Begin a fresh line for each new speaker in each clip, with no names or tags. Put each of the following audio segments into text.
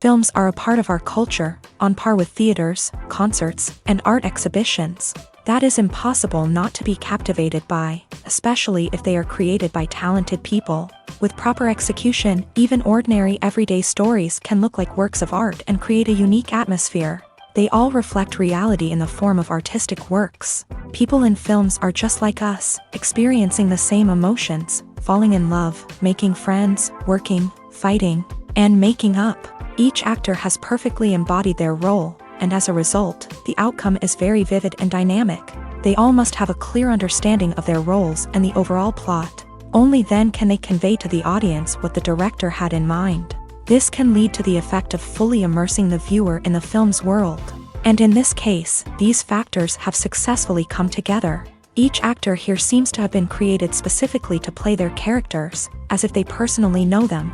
Films are a part of our culture, on par with theaters, concerts, and art exhibitions. That is impossible not to be captivated by, especially if they are created by talented people. With proper execution, even ordinary everyday stories can look like works of art and create a unique atmosphere. They all reflect reality in the form of artistic works. People in films are just like us, experiencing the same emotions, falling in love, making friends, working, fighting, and making up. Each actor has perfectly embodied their role, and as a result, the outcome is very vivid and dynamic. They all must have a clear understanding of their roles and the overall plot. Only then can they convey to the audience what the director had in mind. This can lead to the effect of fully immersing the viewer in the film's world. And in this case, these factors have successfully come together. Each actor here seems to have been created specifically to play their characters, as if they personally know them.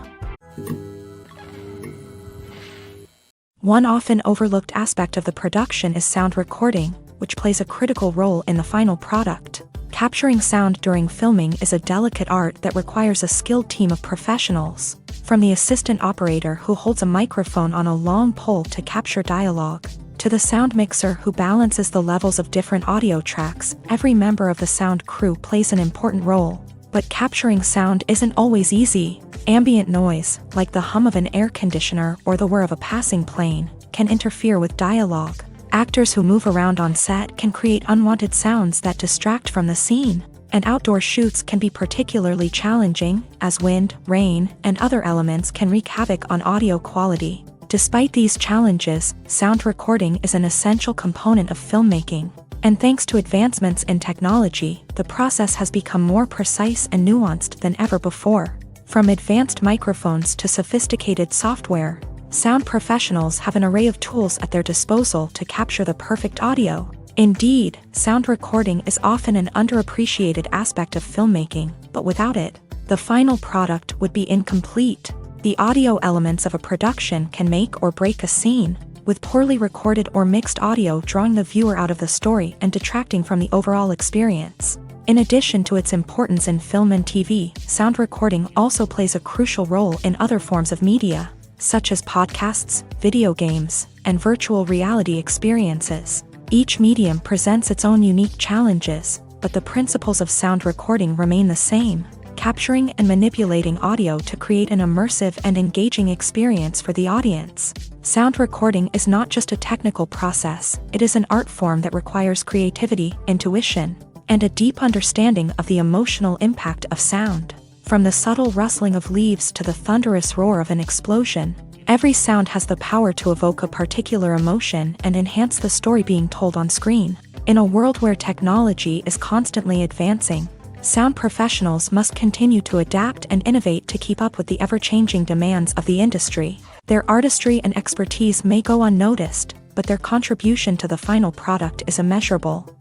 One often overlooked aspect of the production is sound recording, which plays a critical role in the final product. Capturing sound during filming is a delicate art that requires a skilled team of professionals. From the assistant operator who holds a microphone on a long pole to capture dialogue, to the sound mixer who balances the levels of different audio tracks, every member of the sound crew plays an important role. But capturing sound isn't always easy. Ambient noise, like the hum of an air conditioner or the whir of a passing plane, can interfere with dialogue. Actors who move around on set can create unwanted sounds that distract from the scene. And outdoor shoots can be particularly challenging, as wind, rain, and other elements can wreak havoc on audio quality. Despite these challenges, sound recording is an essential component of filmmaking. And thanks to advancements in technology, the process has become more precise and nuanced than ever before. From advanced microphones to sophisticated software, sound professionals have an array of tools at their disposal to capture the perfect audio. Indeed, sound recording is often an underappreciated aspect of filmmaking, but without it, the final product would be incomplete. The audio elements of a production can make or break a scene, with poorly recorded or mixed audio drawing the viewer out of the story and detracting from the overall experience. In addition to its importance in film and TV, sound recording also plays a crucial role in other forms of media, such as podcasts, video games, and virtual reality experiences. Each medium presents its own unique challenges, but the principles of sound recording remain the same, capturing and manipulating audio to create an immersive and engaging experience for the audience. Sound recording is not just a technical process, it is an art form that requires creativity, intuition, and a deep understanding of the emotional impact of sound. From the subtle rustling of leaves to the thunderous roar of an explosion, every sound has the power to evoke a particular emotion and enhance the story being told on screen. In a world where technology is constantly advancing, sound professionals must continue to adapt and innovate to keep up with the ever-changing demands of the industry. Their artistry and expertise may go unnoticed, but their contribution to the final product is immeasurable.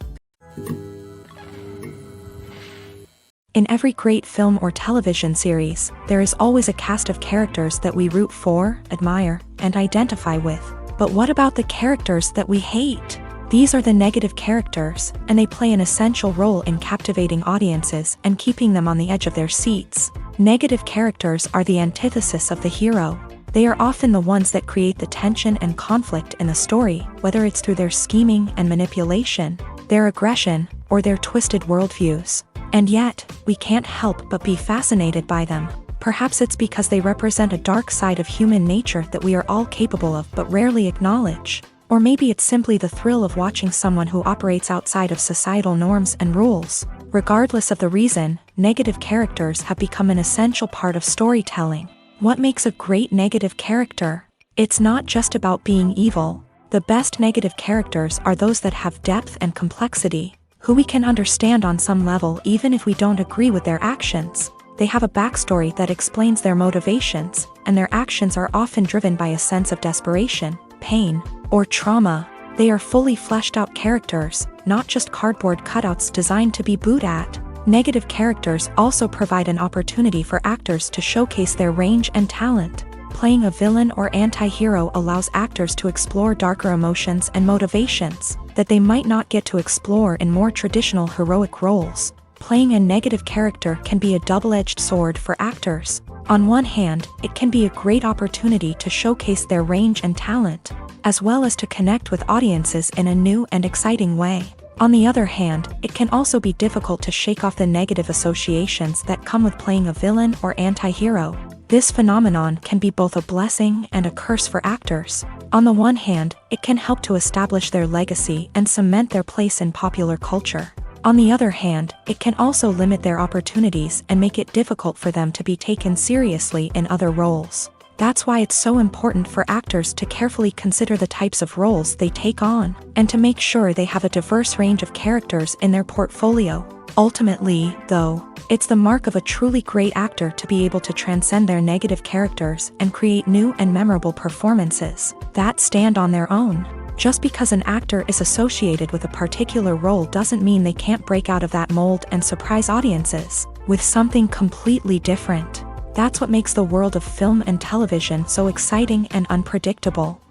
In every great film or television series, there is always a cast of characters that we root for, admire, and identify with. But what about the characters that we hate? These are the negative characters, and they play an essential role in captivating audiences and keeping them on the edge of their seats. Negative characters are the antithesis of the hero. They are often the ones that create the tension and conflict in the story, whether it's through their scheming and manipulation, their aggression, or their twisted worldviews. And yet, we can't help but be fascinated by them. Perhaps it's because they represent a dark side of human nature that we are all capable of but rarely acknowledge. Or maybe it's simply the thrill of watching someone who operates outside of societal norms and rules. Regardless of the reason, negative characters have become an essential part of storytelling. What makes a great negative character? It's not just about being evil. The best negative characters are those that have depth and complexity, who we can understand on some level even if we don't agree with their actions. They have a backstory that explains their motivations, and their actions are often driven by a sense of desperation, pain, or trauma. They are fully fleshed out characters, not just cardboard cutouts designed to be booed at. Negative characters also provide an opportunity for actors to showcase their range and talent. Playing a villain or anti-hero allows actors to explore darker emotions and motivations that they might not get to explore in more traditional heroic roles. Playing a negative character can be a double-edged sword for actors. On one hand, it can be a great opportunity to showcase their range and talent, as well as to connect with audiences in a new and exciting way. On the other hand, it can also be difficult to shake off the negative associations that come with playing a villain or anti-hero. This phenomenon can be both a blessing and a curse for actors. On the one hand, it can help to establish their legacy and cement their place in popular culture. On the other hand, it can also limit their opportunities and make it difficult for them to be taken seriously in other roles. That's why it's so important for actors to carefully consider the types of roles they take on, and to make sure they have a diverse range of characters in their portfolio. Ultimately, though, it's the mark of a truly great actor to be able to transcend their negative characters and create new and memorable performances that stand on their own. Just because an actor is associated with a particular role doesn't mean they can't break out of that mold and surprise audiences with something completely different. That's what makes the world of film and television so exciting and unpredictable.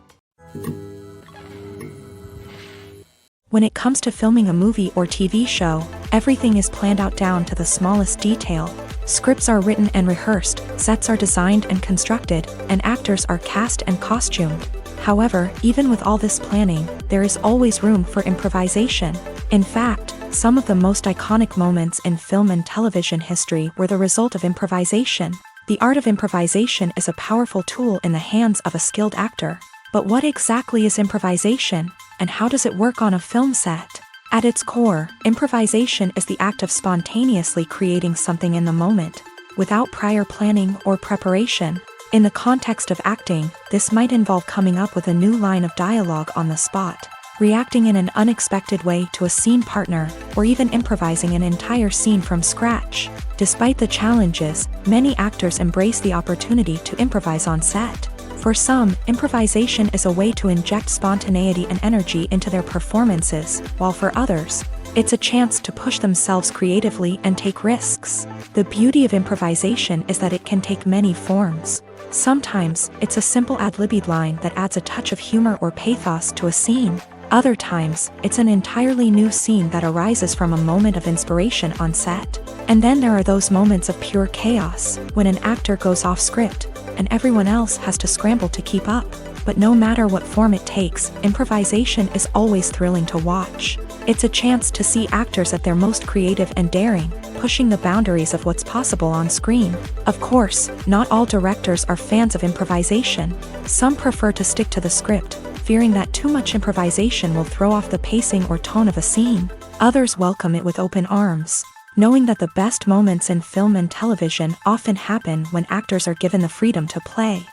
When it comes to filming a movie or TV show, everything is planned out down to the smallest detail. Scripts are written and rehearsed, sets are designed and constructed, and actors are cast and costumed. However, even with all this planning, there is always room for improvisation. In fact, some of the most iconic moments in film and television history were the result of improvisation. The art of improvisation is a powerful tool in the hands of a skilled actor. But what exactly is improvisation, and how does it work on a film set? At its core, improvisation is the act of spontaneously creating something in the moment, without prior planning or preparation. In the context of acting, this might involve coming up with a new line of dialogue on the spot, reacting in an unexpected way to a scene partner, or even improvising an entire scene from scratch. Despite the challenges, many actors embrace the opportunity to improvise on set. For some, improvisation is a way to inject spontaneity and energy into their performances, while for others, it's a chance to push themselves creatively and take risks. The beauty of improvisation is that it can take many forms. Sometimes, it's a simple ad-libbed line that adds a touch of humor or pathos to a scene. Other times, it's an entirely new scene that arises from a moment of inspiration on set. And then there are those moments of pure chaos, when an actor goes off script, and everyone else has to scramble to keep up. But no matter what form it takes, improvisation is always thrilling to watch. It's a chance to see actors at their most creative and daring, pushing the boundaries of what's possible on screen. Of course, not all directors are fans of improvisation. Some prefer to stick to the script, fearing that too much improvisation will throw off the pacing or tone of a scene. Others welcome it with open arms, knowing that the best moments in film and television often happen when actors are given the freedom to play.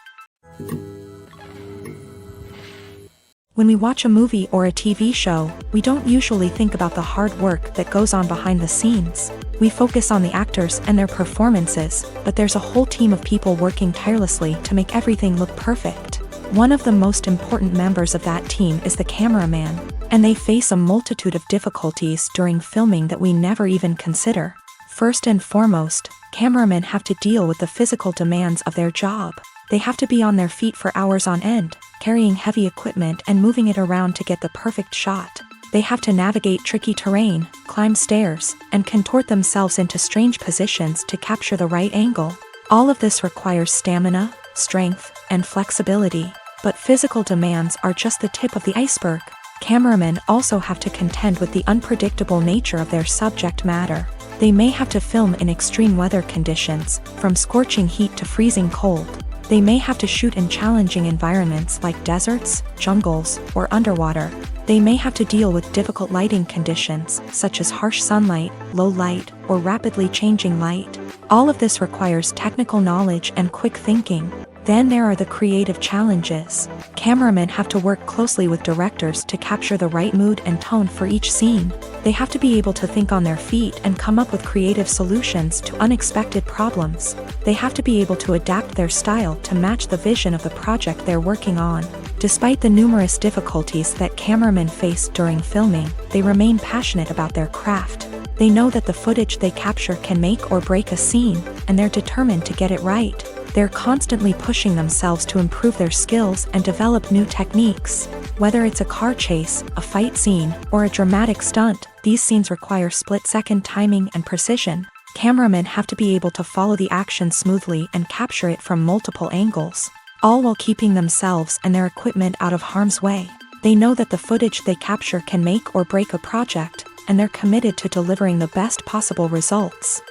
When we watch a movie or a TV show, we don't usually think about the hard work that goes on behind the scenes. We focus on the actors and their performances, but there's a whole team of people working tirelessly to make everything look perfect. One of the most important members of that team is the cameraman, and they face a multitude of difficulties during filming that we never even consider. First and foremost, cameramen have to deal with the physical demands of their job. They have to be on their feet for hours on end, carrying heavy equipment and moving it around to get the perfect shot. They have to navigate tricky terrain, climb stairs, and contort themselves into strange positions to capture the right angle. All of this requires stamina, strength, and flexibility. But physical demands are just the tip of the iceberg. Cameramen also have to contend with the unpredictable nature of their subject matter. They may have to film in extreme weather conditions, from scorching heat to freezing cold. They may have to shoot in challenging environments like deserts, jungles, or underwater. They may have to deal with difficult lighting conditions, such as harsh sunlight, low light, or rapidly changing light. All of this requires technical knowledge and quick thinking. Then there are the creative challenges. Cameramen have to work closely with directors to capture the right mood and tone for each scene. They have to be able to think on their feet and come up with creative solutions to unexpected problems. They have to be able to adapt their style to match the vision of the project they're working on. Despite the numerous difficulties that cameramen face during filming, they remain passionate about their craft. They know that the footage they capture can make or break a scene, and they're determined to get it right. They're constantly pushing themselves to improve their skills and develop new techniques. Whether it's a car chase, a fight scene, or a dramatic stunt, these scenes require split-second timing and precision. Cameramen have to be able to follow the action smoothly and capture it from multiple angles, all while keeping themselves and their equipment out of harm's way. They know that the footage they capture can make or break a project, and they're committed to delivering the best possible results.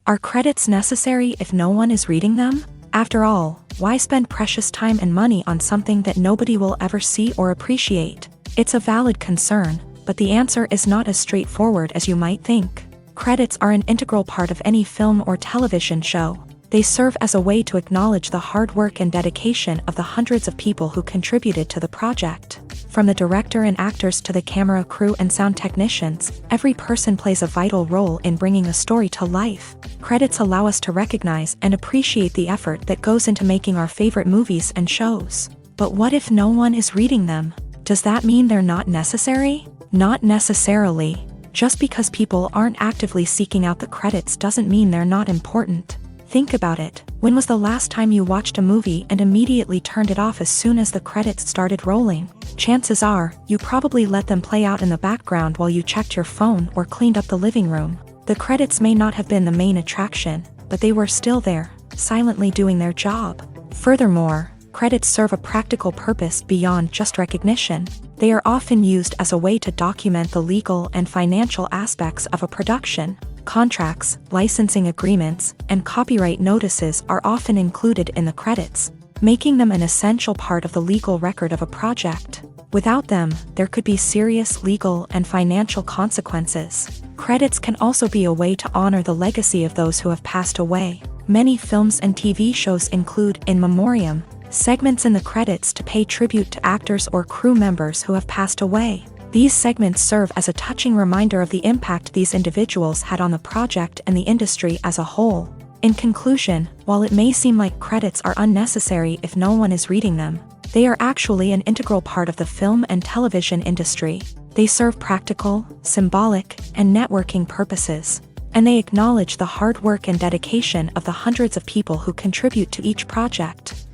Are credits necessary if no one is reading them? After all, why spend precious time and money on something that nobody will ever see or appreciate? It's a valid concern, but the answer is not as straightforward as you might think. Credits are an integral part of any film or television show. They serve as a way to acknowledge the hard work and dedication of the hundreds of people who contributed to the project. From the director and actors to the camera crew and sound technicians, every person plays a vital role in bringing a story to life. Credits allow us to recognize and appreciate the effort that goes into making our favorite movies and shows. But what if no one is reading them? Does that mean they're not necessary? Not necessarily. Just because people aren't actively seeking out the credits doesn't mean they're not important. Think about it. When was the last time you watched a movie and immediately turned it off as soon as the credits started rolling? Chances are, you probably let them play out in the background while you checked your phone or cleaned up the living room. The credits may not have been the main attraction, but they were still there, silently doing their job. Furthermore, credits serve a practical purpose beyond just recognition. They are often used as a way to document the legal and financial aspects of a production. Contracts, licensing agreements, and copyright notices are often included in the credits, making them an essential part of the legal record of a project. Without them, there could be serious legal and financial consequences. Credits can also be a way to honor the legacy of those who have passed away. Many films and TV shows include in memoriam segments in the credits to pay tribute to actors or crew members who have passed away. These segments serve as a touching reminder of the impact these individuals had on the project and the industry as a whole. In conclusion, while it may seem like credits are unnecessary if no one is reading them, they are actually an integral part of the film and television industry. They serve practical, symbolic, and networking purposes, and they acknowledge the hard work and dedication of the hundreds of people who contribute to each project.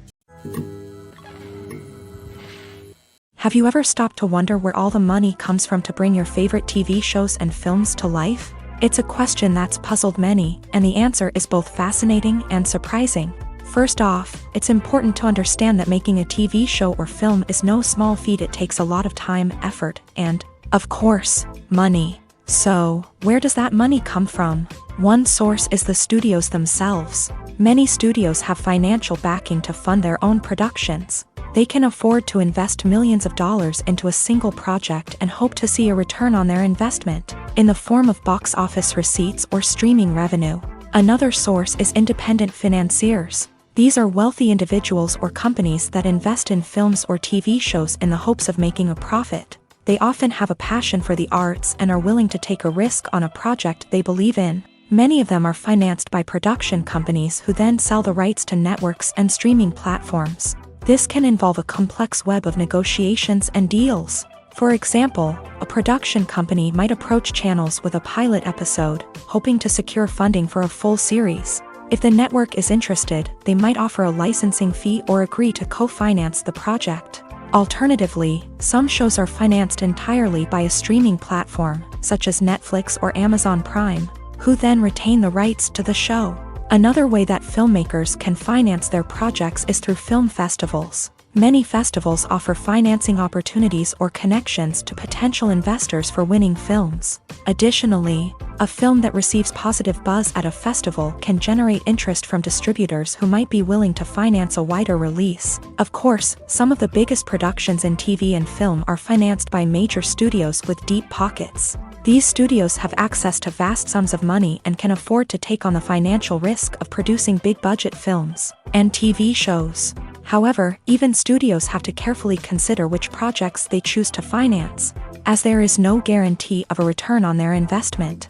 Have you ever stopped to wonder where all the money comes from to bring your favorite TV shows and films to life? It's a question that's puzzled many, and the answer is both fascinating and surprising. First off, it's important to understand that making a TV show or film is no small feat. It takes a lot of time, effort, and, of course, money. So, where does that money come from? One source is the studios themselves. Many studios have financial backing to fund their own productions. They can afford to invest millions of dollars into a single project and hope to see a return on their investment, in the form of box office receipts or streaming revenue. Another source is independent financiers. These are wealthy individuals or companies that invest in films or TV shows in the hopes of making a profit. They often have a passion for the arts and are willing to take a risk on a project they believe in. Many of them are financed by production companies who then sell the rights to networks and streaming platforms. This can involve a complex web of negotiations and deals. For example, a production company might approach channels with a pilot episode, hoping to secure funding for a full series. If the network is interested, they might offer a licensing fee or agree to co-finance the project. Alternatively, some shows are financed entirely by a streaming platform, such as Netflix or Amazon Prime, who then retain the rights to the show. Another way that filmmakers can finance their projects is through film festivals. Many festivals offer financing opportunities or connections to potential investors for winning films. Additionally, a film that receives positive buzz at a festival can generate interest from distributors who might be willing to finance a wider release. Of course, some of the biggest productions in TV and film are financed by major studios with deep pockets. These studios have access to vast sums of money and can afford to take on the financial risk of producing big-budget films and TV shows. However, even studios have to carefully consider which projects they choose to finance, as there is no guarantee of a return on their investment.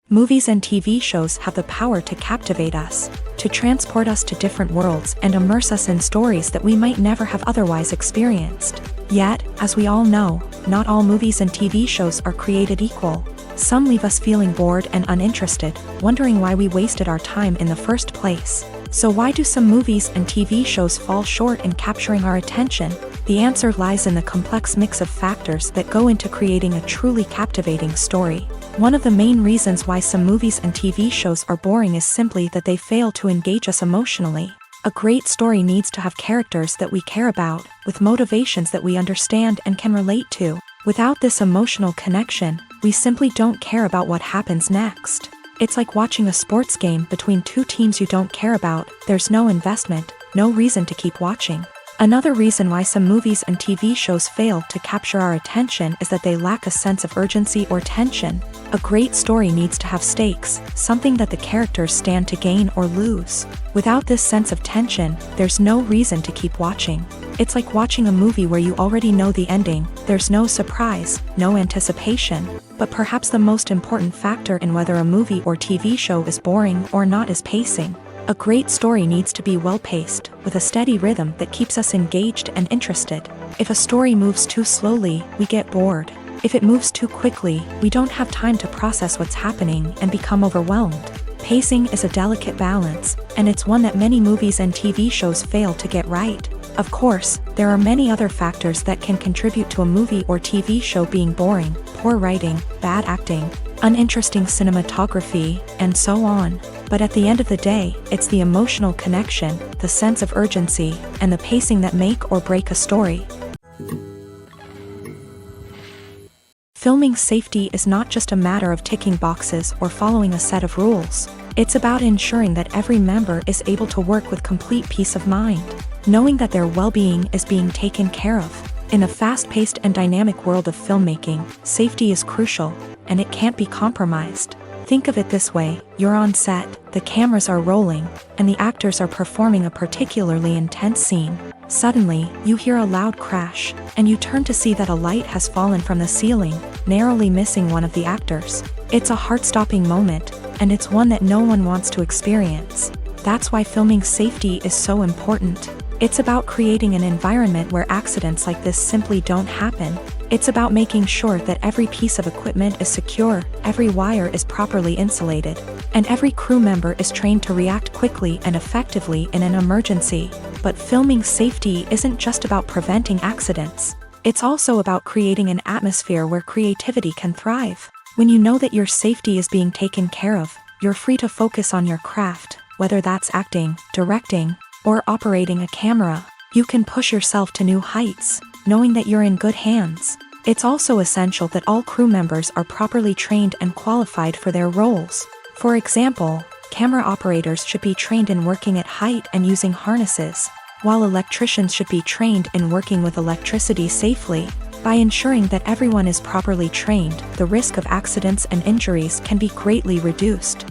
Movies and TV shows have the power to captivate us, to transport us to different worlds and immerse us in stories that we might never have otherwise experienced. Yet, as we all know, not all movies and TV shows are created equal. Some leave us feeling bored and uninterested, wondering why we wasted our time in the first place. So why do some movies and TV shows fall short in capturing our attention? The answer lies in the complex mix of factors that go into creating a truly captivating story. One of the main reasons why some movies and TV shows are boring is simply that they fail to engage us emotionally. A great story needs to have characters that we care about, with motivations that we understand and can relate to. Without this emotional connection, we simply don't care about what happens next. It's like watching a sports game between two teams you don't care about. There's no investment, no reason to keep watching. Another reason why some movies and TV shows fail to capture our attention is that they lack a sense of urgency or tension. A great story needs to have stakes, something that the characters stand to gain or lose. Without this sense of tension, there's no reason to keep watching. It's like watching a movie where you already know the ending. There's no surprise, no anticipation. But perhaps the most important factor in whether a movie or TV show is boring or not is pacing. A great story needs to be well-paced, with a steady rhythm that keeps us engaged and interested. If a story moves too slowly, we get bored. If it moves too quickly, we don't have time to process what's happening and become overwhelmed. Pacing is a delicate balance, and it's one that many movies and TV shows fail to get right. Of course, there are many other factors that can contribute to a movie or TV show being boring: poor writing, bad acting, uninteresting cinematography, and so on. But at the end of the day, it's the emotional connection, the sense of urgency, and the pacing that make or break a story. Filming safety is not just a matter of ticking boxes or following a set of rules. It's about ensuring that every member is able to work with complete peace of mind, knowing that their well-being is being taken care of. In a fast-paced and dynamic world of filmmaking, safety is crucial, and it can't be compromised. Think of it this way: you're on set, the cameras are rolling, and the actors are performing a particularly intense scene. Suddenly, you hear a loud crash, and you turn to see that a light has fallen from the ceiling, narrowly missing one of the actors. It's a heart-stopping moment, and it's one that no one wants to experience. That's why filming safety is so important. It's about creating an environment where accidents like this simply don't happen. It's about making sure that every piece of equipment is secure, every wire is properly insulated, and every crew member is trained to react quickly and effectively in an emergency. But filming safety isn't just about preventing accidents. It's also about creating an atmosphere where creativity can thrive. When you know that your safety is being taken care of, you're free to focus on your craft, whether that's acting, directing, or operating a camera. You can push yourself to new heights, knowing that you're in good hands. It's also essential that all crew members are properly trained and qualified for their roles. For example, camera operators should be trained in working at height and using harnesses, while electricians should be trained in working with electricity safely. By ensuring that everyone is properly trained, the risk of accidents and injuries can be greatly reduced.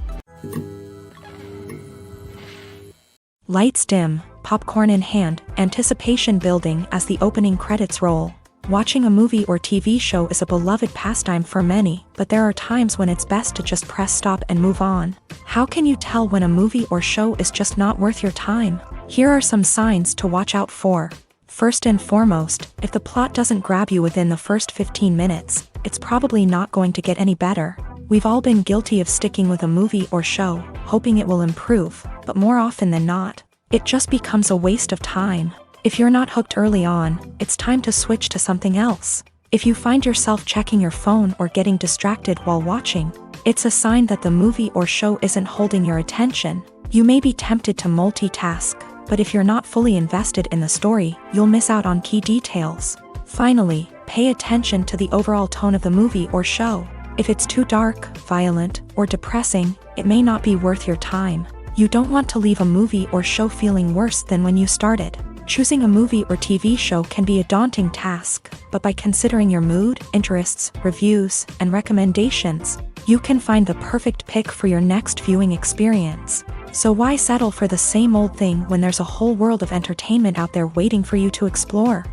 Lights dim, popcorn in hand, anticipation building as the opening credits roll. Watching a movie or TV show is a beloved pastime for many, but there are times when it's best to just press stop and move on. How can you tell when a movie or show is just not worth your time? Here are some signs to watch out for. First and foremost, if the plot doesn't grab you within the first 15 minutes, it's probably not going to get any better. We've all been guilty of sticking with a movie or show, hoping it will improve, but more often than not, it just becomes a waste of time. If you're not hooked early on, it's time to switch to something else. If you find yourself checking your phone or getting distracted while watching, it's a sign that the movie or show isn't holding your attention. You may be tempted to multitask, but if you're not fully invested in the story, you'll miss out on key details. Finally, pay attention to the overall tone of the movie or show. If it's too dark, violent, or depressing, it may not be worth your time. You don't want to leave a movie or show feeling worse than when you started. Choosing a movie or TV show can be a daunting task, but by considering your mood, interests, reviews, and recommendations, you can find the perfect pick for your next viewing experience. So why settle for the same old thing when there's a whole world of entertainment out there waiting for you to explore?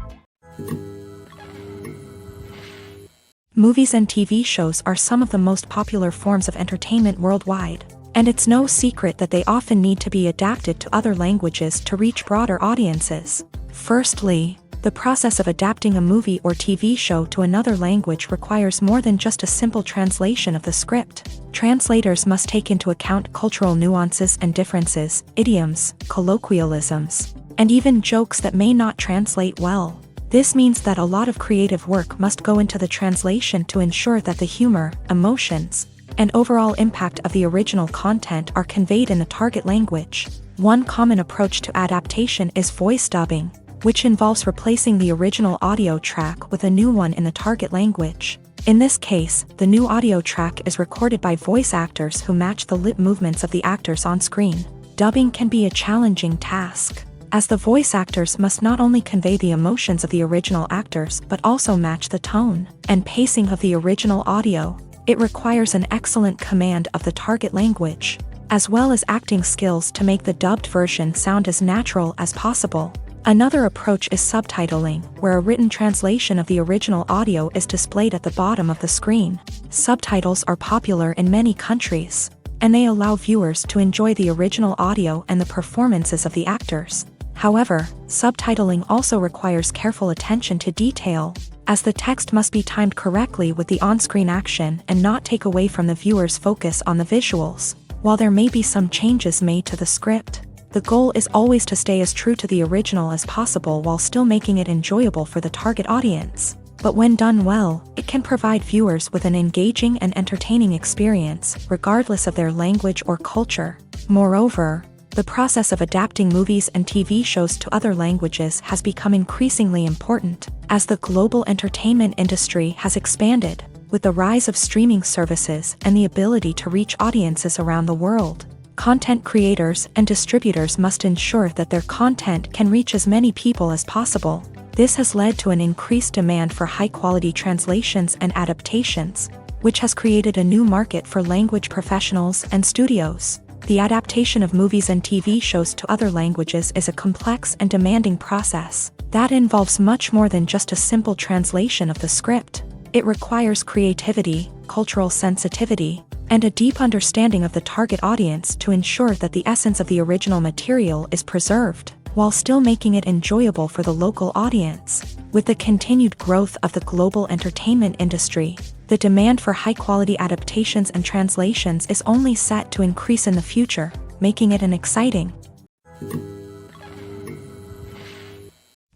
Movies and TV shows are some of the most popular forms of entertainment worldwide, and it's no secret that they often need to be adapted to other languages to reach broader audiences. Firstly, the process of adapting a movie or TV show to another language requires more than just a simple translation of the script. Translators must take into account cultural nuances and differences, idioms, colloquialisms, and even jokes that may not translate well. This means that a lot of creative work must go into the translation to ensure that the humor, emotions, and overall impact of the original content are conveyed in the target language. One common approach to adaptation is voice dubbing, which involves replacing the original audio track with a new one in the target language. In this case, the new audio track is recorded by voice actors who match the lip movements of the actors on screen. Dubbing can be a challenging task, as the voice actors must not only convey the emotions of the original actors but also match the tone and pacing of the original audio. It requires an excellent command of the target language, as well as acting skills to make the dubbed version sound as natural as possible. Another approach is subtitling, where a written translation of the original audio is displayed at the bottom of the screen. Subtitles are popular in many countries, and they allow viewers to enjoy the original audio and the performances of the actors. However, subtitling also requires careful attention to detail, as the text must be timed correctly with the on-screen action and not take away from the viewer's focus on the visuals. While there may be some changes made to the script, the goal is always to stay as true to the original as possible while still making it enjoyable for the target audience. But when done well, it can provide viewers with an engaging and entertaining experience, regardless of their language or culture. Moreover, the process of adapting movies and TV shows to other languages has become increasingly important, as the global entertainment industry has expanded, with the rise of streaming services and the ability to reach audiences around the world. Content creators and distributors must ensure that their content can reach as many people as possible. This has led to an increased demand for high-quality translations and adaptations, which has created a new market for language professionals and studios. The adaptation of movies and TV shows to other languages is a complex and demanding process that involves much more than just a simple translation of the script. It requires creativity, cultural sensitivity, and a deep understanding of the target audience to ensure that the essence of the original material is preserved, while still making it enjoyable for the local audience. With the continued growth of the global entertainment industry, the demand for high-quality adaptations and translations is only set to increase in the future, making it an exciting.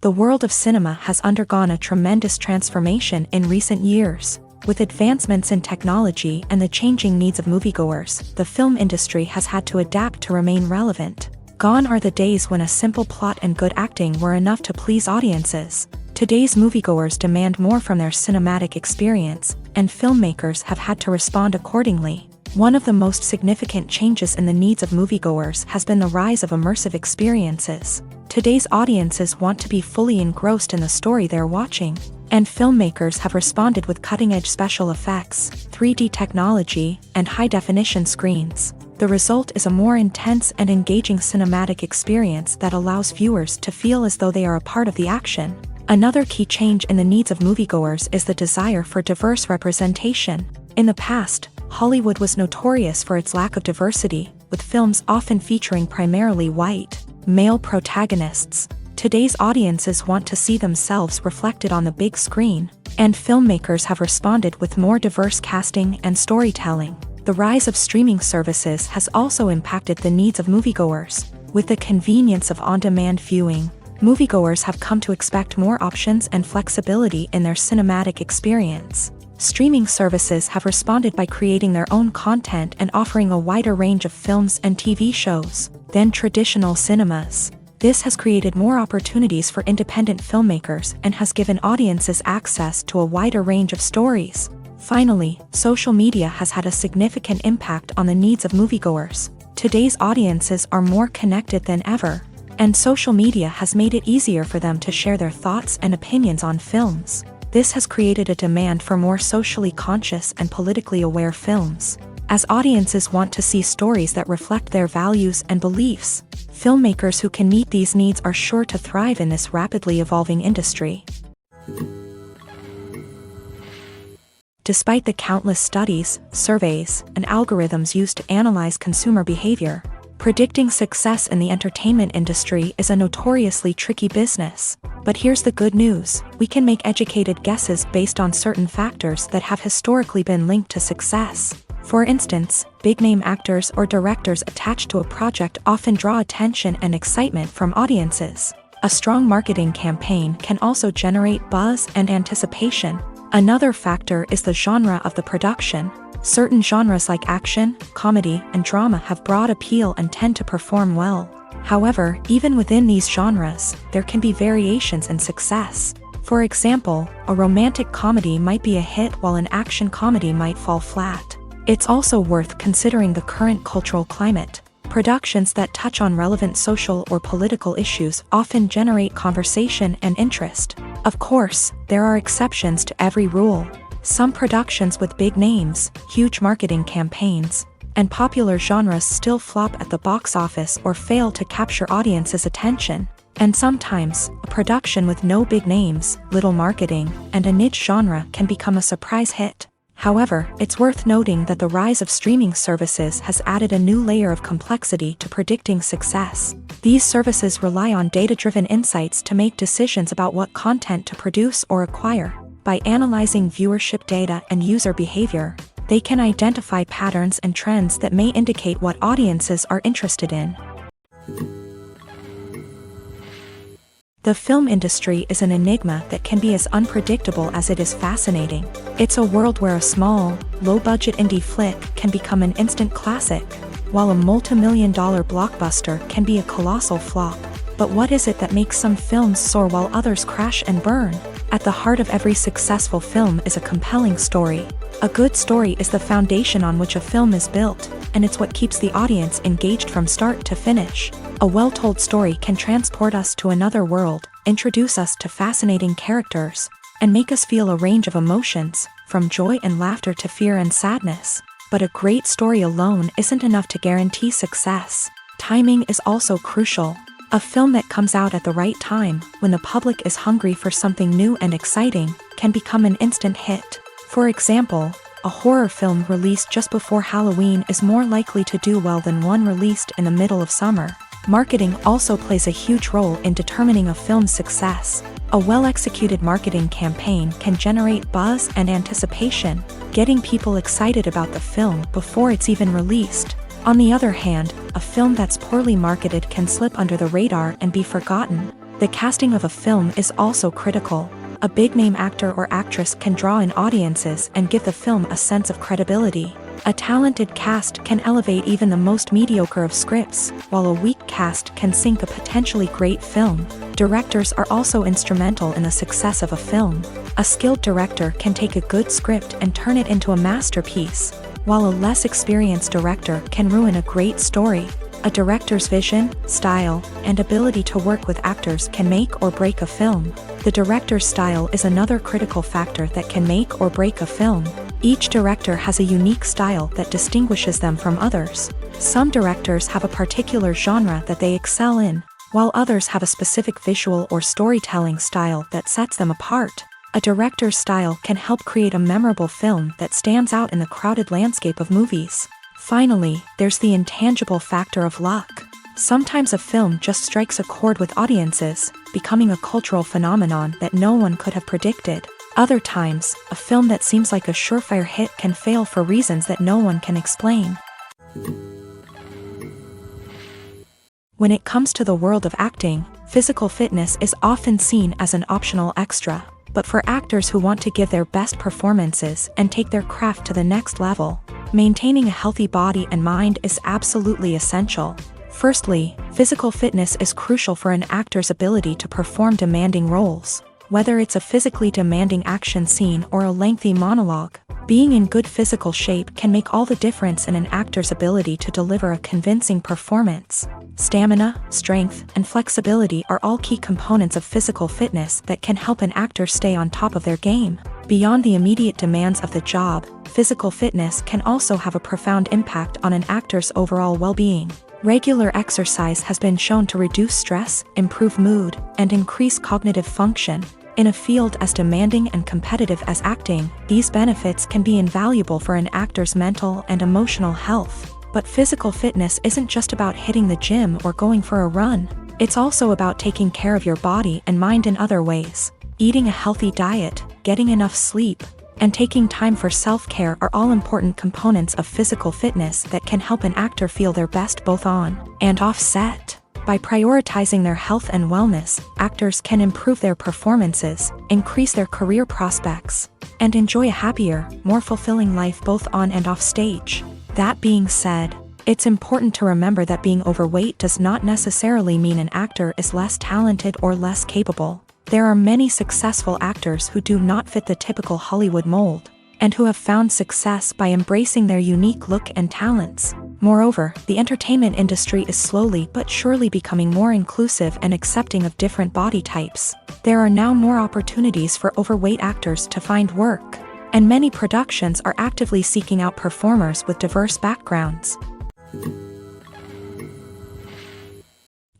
The world of cinema has undergone a tremendous transformation in recent years. With advancements in technology and the changing needs of moviegoers, the film industry has had to adapt to remain relevant. Gone are the days when a simple plot and good acting were enough to please audiences. Today's moviegoers demand more from their cinematic experience, and filmmakers have had to respond accordingly. One of the most significant changes in the needs of moviegoers has been the rise of immersive experiences. Today's audiences want to be fully engrossed in the story they're watching, and filmmakers have responded with cutting-edge special effects, 3D technology, and high-definition screens. The result is a more intense and engaging cinematic experience that allows viewers to feel as though they are a part of the action. Another key change in the needs of moviegoers is the desire for diverse representation. In the past, Hollywood was notorious for its lack of diversity, with films often featuring primarily white, male protagonists. Today's audiences want to see themselves reflected on the big screen, and filmmakers have responded with more diverse casting and storytelling. The rise of streaming services has also impacted the needs of moviegoers. With the convenience of on-demand viewing, moviegoers have come to expect more options and flexibility in their cinematic experience. Streaming services have responded by creating their own content and offering a wider range of films and TV shows than traditional cinemas. This has created more opportunities for independent filmmakers and has given audiences access to a wider range of stories. Finally, social media has had a significant impact on the needs of moviegoers. Today's audiences are more connected than ever, and social media has made it easier for them to share their thoughts and opinions on films. This has created a demand for more socially conscious and politically aware films. As audiences want to see stories that reflect their values and beliefs, filmmakers who can meet these needs are sure to thrive in this rapidly evolving industry. Despite the countless studies, surveys, and algorithms used to analyze consumer behavior, predicting success in the entertainment industry is a notoriously tricky business. But here's the good news: we can make educated guesses based on certain factors that have historically been linked to success. For instance, big-name actors or directors attached to a project often draw attention and excitement from audiences. A strong marketing campaign can also generate buzz and anticipation. Another factor is the genre of the production. Certain genres like action, comedy, and drama have broad appeal and tend to perform well. However, even within these genres, there can be variations in success. For example, a romantic comedy might be a hit while an action comedy might fall flat. It's also worth considering the current cultural climate. Productions that touch on relevant social or political issues often generate conversation and interest. Of course, there are exceptions to every rule. Some productions with big names, huge marketing campaigns, and popular genres still flop at the box office or fail to capture audiences' attention. And sometimes, a production with no big names, little marketing, and a niche genre can become a surprise hit. However, it's worth noting that the rise of streaming services has added a new layer of complexity to predicting success. These services rely on data-driven insights to make decisions about what content to produce or acquire. By analyzing viewership data and user behavior, they can identify patterns and trends that may indicate what audiences are interested in. The film industry is an enigma that can be as unpredictable as it is fascinating. It's a world where a small, low-budget indie flick can become an instant classic, while a multi-million-dollar blockbuster can be a colossal flop. But what is it that makes some films soar while others crash and burn? At the heart of every successful film is a compelling story. A good story is the foundation on which a film is built, and it's what keeps the audience engaged from start to finish. A well-told story can transport us to another world, introduce us to fascinating characters, and make us feel a range of emotions, from joy and laughter to fear and sadness. But a great story alone isn't enough to guarantee success. Timing is also crucial. A film that comes out at the right time, when the public is hungry for something new and exciting, can become an instant hit. For example, a horror film released just before Halloween is more likely to do well than one released in the middle of summer. Marketing also plays a huge role in determining a film's success. A well-executed marketing campaign can generate buzz and anticipation, getting people excited about the film before it's even released. On the other hand, a film that's poorly marketed can slip under the radar and be forgotten. The casting of a film is also critical. A big-name actor or actress can draw in audiences and give the film a sense of credibility. A talented cast can elevate even the most mediocre of scripts, while a weak cast can sink a potentially great film. Directors are also instrumental in the success of a film. A skilled director can take a good script and turn it into a masterpiece, while a less experienced director can ruin a great story. A director's vision, style, and ability to work with actors can make or break a film. The director's style is another critical factor that can make or break a film. Each director has a unique style that distinguishes them from others. Some directors have a particular genre that they excel in, while others have a specific visual or storytelling style that sets them apart. A director's style can help create a memorable film that stands out in the crowded landscape of movies. Finally, there's the intangible factor of luck. Sometimes a film just strikes a chord with audiences, becoming a cultural phenomenon that no one could have predicted. Other times, a film that seems like a surefire hit can fail for reasons that no one can explain. When it comes to the world of acting, physical fitness is often seen as an optional extra. But for actors who want to give their best performances and take their craft to the next level, maintaining a healthy body and mind is absolutely essential. Firstly, physical fitness is crucial for an actor's ability to perform demanding roles. Whether it's a physically demanding action scene or a lengthy monologue, being in good physical shape can make all the difference in an actor's ability to deliver a convincing performance. Stamina, strength, and flexibility are all key components of physical fitness that can help an actor stay on top of their game. Beyond the immediate demands of the job, physical fitness can also have a profound impact on an actor's overall well-being. Regular exercise has been shown to reduce stress, improve mood, and increase cognitive function. In a field as demanding and competitive as acting, these benefits can be invaluable for an actor's mental and emotional health. But physical fitness isn't just about hitting the gym or going for a run. It's also about taking care of your body and mind in other ways. Eating a healthy diet, getting enough sleep, and taking time for self-care are all important components of physical fitness that can help an actor feel their best both on and off set. By prioritizing their health and wellness, actors can improve their performances, increase their career prospects, and enjoy a happier, more fulfilling life both on and off stage. That being said, it's important to remember that being overweight does not necessarily mean an actor is less talented or less capable. There are many successful actors who do not fit the typical Hollywood mold, and who have found success by embracing their unique look and talents. Moreover, the entertainment industry is slowly but surely becoming more inclusive and accepting of different body types. There are now more opportunities for overweight actors to find work, and many productions are actively seeking out performers with diverse backgrounds.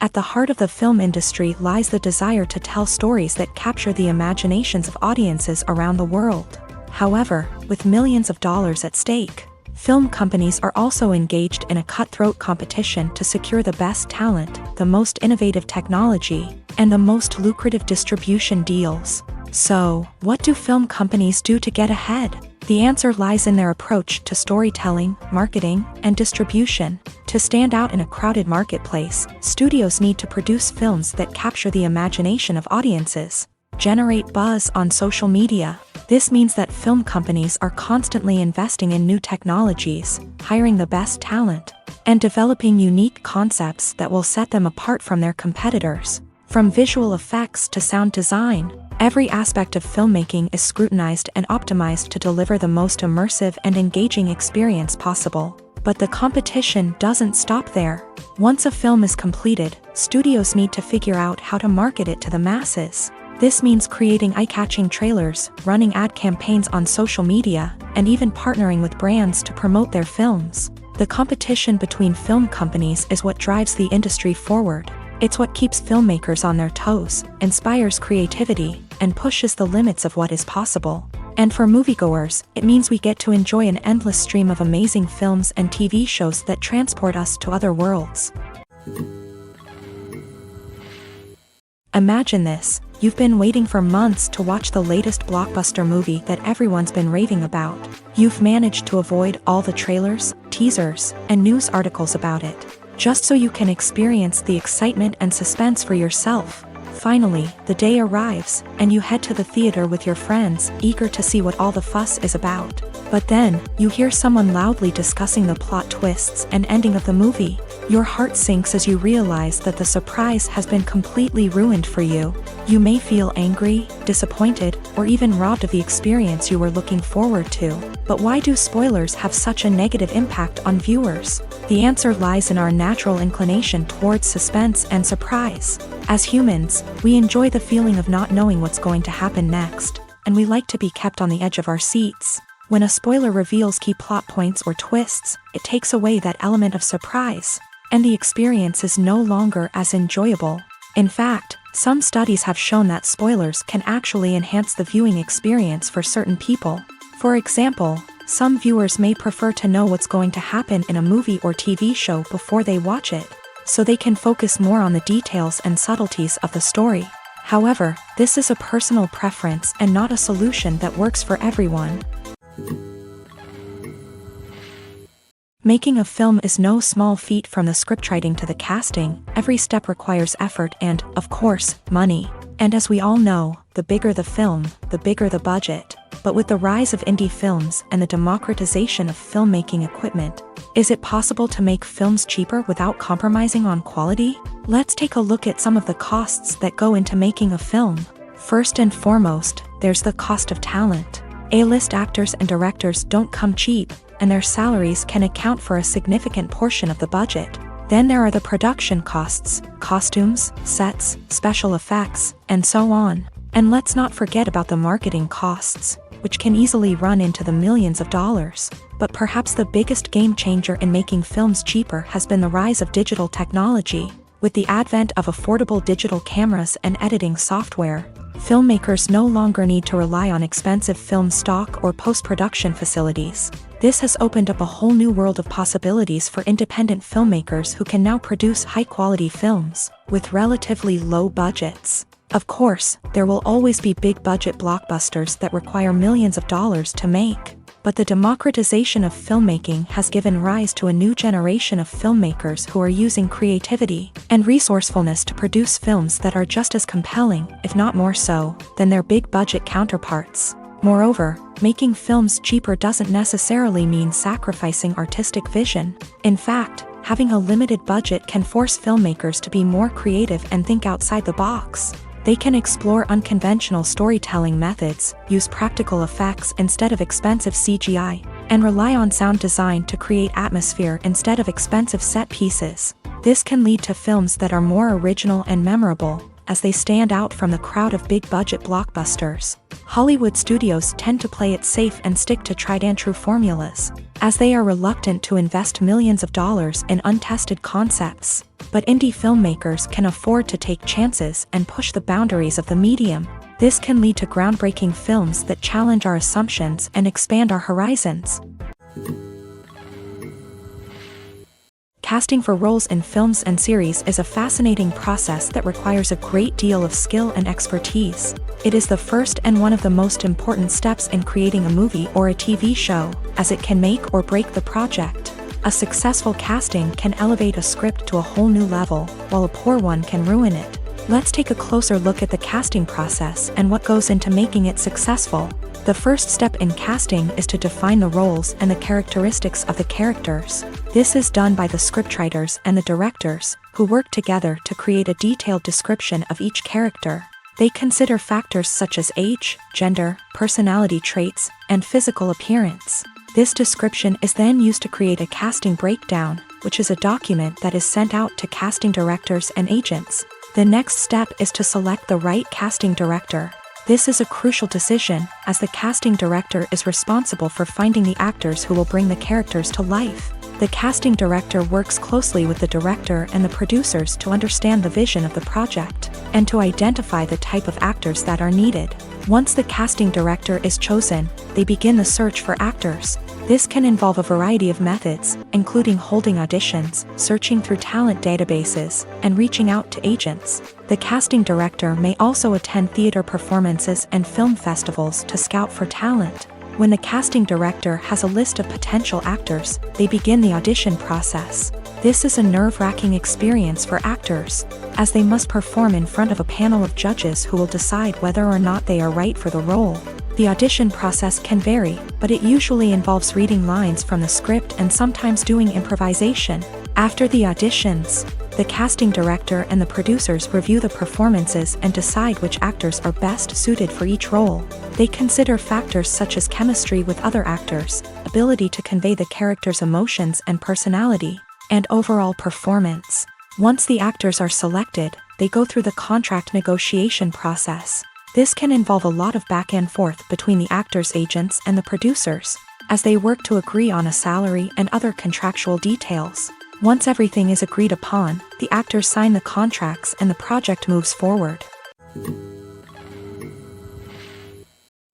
At the heart of the film industry lies the desire to tell stories that capture the imaginations of audiences around the world. However, with millions of dollars at stake, film companies are also engaged in a cutthroat competition to secure the best talent, the most innovative technology, and the most lucrative distribution deals. So, what do film companies do to get ahead? The answer lies in their approach to storytelling, marketing, and distribution. To stand out in a crowded marketplace, studios need to produce films that capture the imagination of audiences, generate buzz on social media. This means that film companies are constantly investing in new technologies, hiring the best talent, and developing unique concepts that will set them apart from their competitors. From visual effects to sound design, every aspect of filmmaking is scrutinized and optimized to deliver the most immersive and engaging experience possible. But the competition doesn't stop there. Once a film is completed, studios need to figure out how to market it to the masses. This means creating eye-catching trailers, running ad campaigns on social media, and even partnering with brands to promote their films. The competition between film companies is what drives the industry forward. It's what keeps filmmakers on their toes, inspires creativity, and pushes the limits of what is possible. And for moviegoers, it means we get to enjoy an endless stream of amazing films and TV shows that transport us to other worlds. Imagine this. You've been waiting for months to watch the latest blockbuster movie that everyone's been raving about. You've managed to avoid all the trailers, teasers, and news articles about it, just so you can experience the excitement and suspense for yourself. Finally, the day arrives, and you head to the theater with your friends, eager to see what all the fuss is about. But then, you hear someone loudly discussing the plot twists and ending of the movie. Your heart sinks as you realize that the surprise has been completely ruined for you. You may feel angry, disappointed, or even robbed of the experience you were looking forward to. But why do spoilers have such a negative impact on viewers? The answer lies in our natural inclination towards suspense and surprise. As humans, we enjoy the feeling of not knowing what's going to happen next, and we like to be kept on the edge of our seats. When a spoiler reveals key plot points or twists, it takes away that element of surprise, and the experience is no longer as enjoyable. In fact, some studies have shown that spoilers can actually enhance the viewing experience for certain people. For example, some viewers may prefer to know what's going to happen in a movie or TV show before they watch it, so they can focus more on the details and subtleties of the story. However, this is a personal preference and not a solution that works for everyone. Making a film is no small feat, from the scriptwriting to the casting. Every step requires effort and, of course, money. And as we all know, the bigger the film, the bigger the budget. But with the rise of indie films and the democratization of filmmaking equipment, is it possible to make films cheaper without compromising on quality? Let's take a look at some of the costs that go into making a film. First and foremost, there's the cost of talent. A-list actors and directors don't come cheap, and their salaries can account for a significant portion of the budget. Then there are the production costs, costumes, sets, special effects, and so on. And let's not forget about the marketing costs, which can easily run into the millions of dollars. But perhaps the biggest game changer in making films cheaper has been the rise of digital technology. With the advent of affordable digital cameras and editing software, filmmakers no longer need to rely on expensive film stock or post-production facilities. This has opened up a whole new world of possibilities for independent filmmakers who can now produce high-quality films with relatively low budgets. Of course, there will always be big-budget blockbusters that require millions of dollars to make. But the democratization of filmmaking has given rise to a new generation of filmmakers who are using creativity and resourcefulness to produce films that are just as compelling, if not more so, than their big-budget counterparts. Moreover, making films cheaper doesn't necessarily mean sacrificing artistic vision. In fact, having a limited budget can force filmmakers to be more creative and think outside the box. They can explore unconventional storytelling methods, use practical effects instead of expensive CGI, and rely on sound design to create atmosphere instead of expensive set pieces. This can lead to films that are more original and memorable, as they stand out from the crowd of big-budget blockbusters. Hollywood studios tend to play it safe and stick to tried-and-true formulas, as they are reluctant to invest millions of dollars in untested concepts. But indie filmmakers can afford to take chances and push the boundaries of the medium. This can lead to groundbreaking films that challenge our assumptions and expand our horizons. Casting for roles in films and series is a fascinating process that requires a great deal of skill and expertise. It is the first and one of the most important steps in creating a movie or a TV show, as it can make or break the project. A successful casting can elevate a script to a whole new level, while a poor one can ruin it. Let's take a closer look at the casting process and what goes into making it successful. The first step in casting is to define the roles and the characteristics of the characters. This is done by the scriptwriters and the directors, who work together to create a detailed description of each character. They consider factors such as age, gender, personality traits, and physical appearance. This description is then used to create a casting breakdown, which is a document that is sent out to casting directors and agents. The next step is to select the right casting director. This is a crucial decision, as the casting director is responsible for finding the actors who will bring the characters to life. The casting director works closely with the director and the producers to understand the vision of the project, and to identify the type of actors that are needed. Once the casting director is chosen, they begin the search for actors. This can involve a variety of methods, including holding auditions, searching through talent databases, and reaching out to agents. The casting director may also attend theater performances and film festivals to scout for talent. When the casting director has a list of potential actors, they begin the audition process. This is a nerve-wracking experience for actors, as they must perform in front of a panel of judges who will decide whether or not they are right for the role. The audition process can vary, but it usually involves reading lines from the script and sometimes doing improvisation. After the auditions, the casting director and the producers review the performances and decide which actors are best suited for each role. They consider factors such as chemistry with other actors, ability to convey the character's emotions and personality, and overall performance. Once the actors are selected, they go through the contract negotiation process. This can involve a lot of back and forth between the actors' agents and the producers, as they work to agree on a salary and other contractual details. Once everything is agreed upon, the actors sign the contracts and the project moves forward.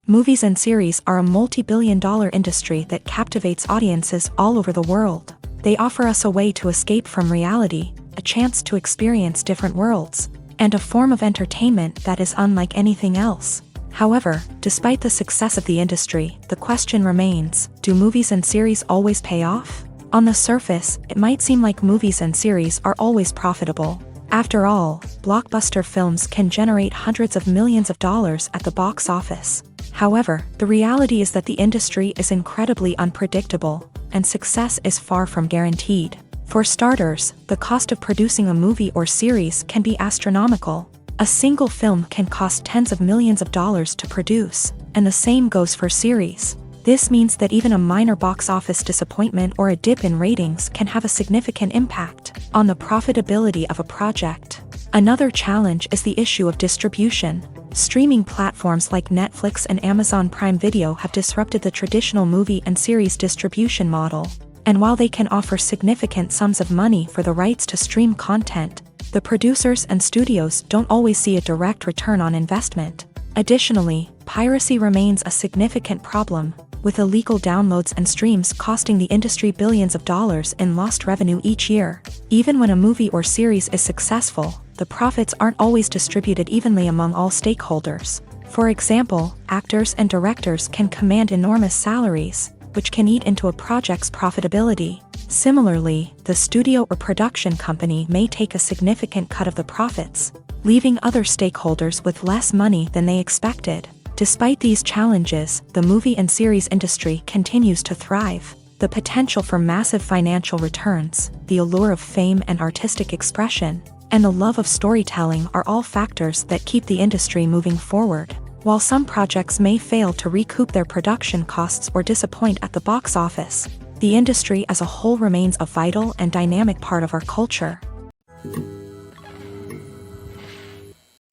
Movies and series are a multi-billion-dollar industry that captivates audiences all over the world. They offer us a way to escape from reality, a chance to experience different worlds, and a form of entertainment that is unlike anything else. However, despite the success of the industry, the question remains, do movies and series always pay off? On the surface, it might seem like movies and series are always profitable. After all, blockbuster films can generate hundreds of millions of dollars at the box office. However, the reality is that the industry is incredibly unpredictable, and success is far from guaranteed. For starters, the cost of producing a movie or series can be astronomical. A single film can cost tens of millions of dollars to produce, and the same goes for series. This means that even a minor box office disappointment or a dip in ratings can have a significant impact on the profitability of a project. Another challenge is the issue of distribution. Streaming platforms like Netflix and Amazon Prime Video have disrupted the traditional movie and series distribution model. And while they can offer significant sums of money for the rights to stream content, the producers and studios don't always see a direct return on investment. Additionally, piracy remains a significant problem, with illegal downloads and streams costing the industry billions of dollars in lost revenue each year. Even when a movie or series is successful, the profits aren't always distributed evenly among all stakeholders. For example, actors and directors can command enormous salaries, which can eat into a project's profitability. Similarly, the studio or production company may take a significant cut of the profits, leaving other stakeholders with less money than they expected. Despite these challenges, the movie and series industry continues to thrive. The potential for massive financial returns, the allure of fame and artistic expression, and the love of storytelling are all factors that keep the industry moving forward. While some projects may fail to recoup their production costs or disappoint at the box office, the industry as a whole remains a vital and dynamic part of our culture.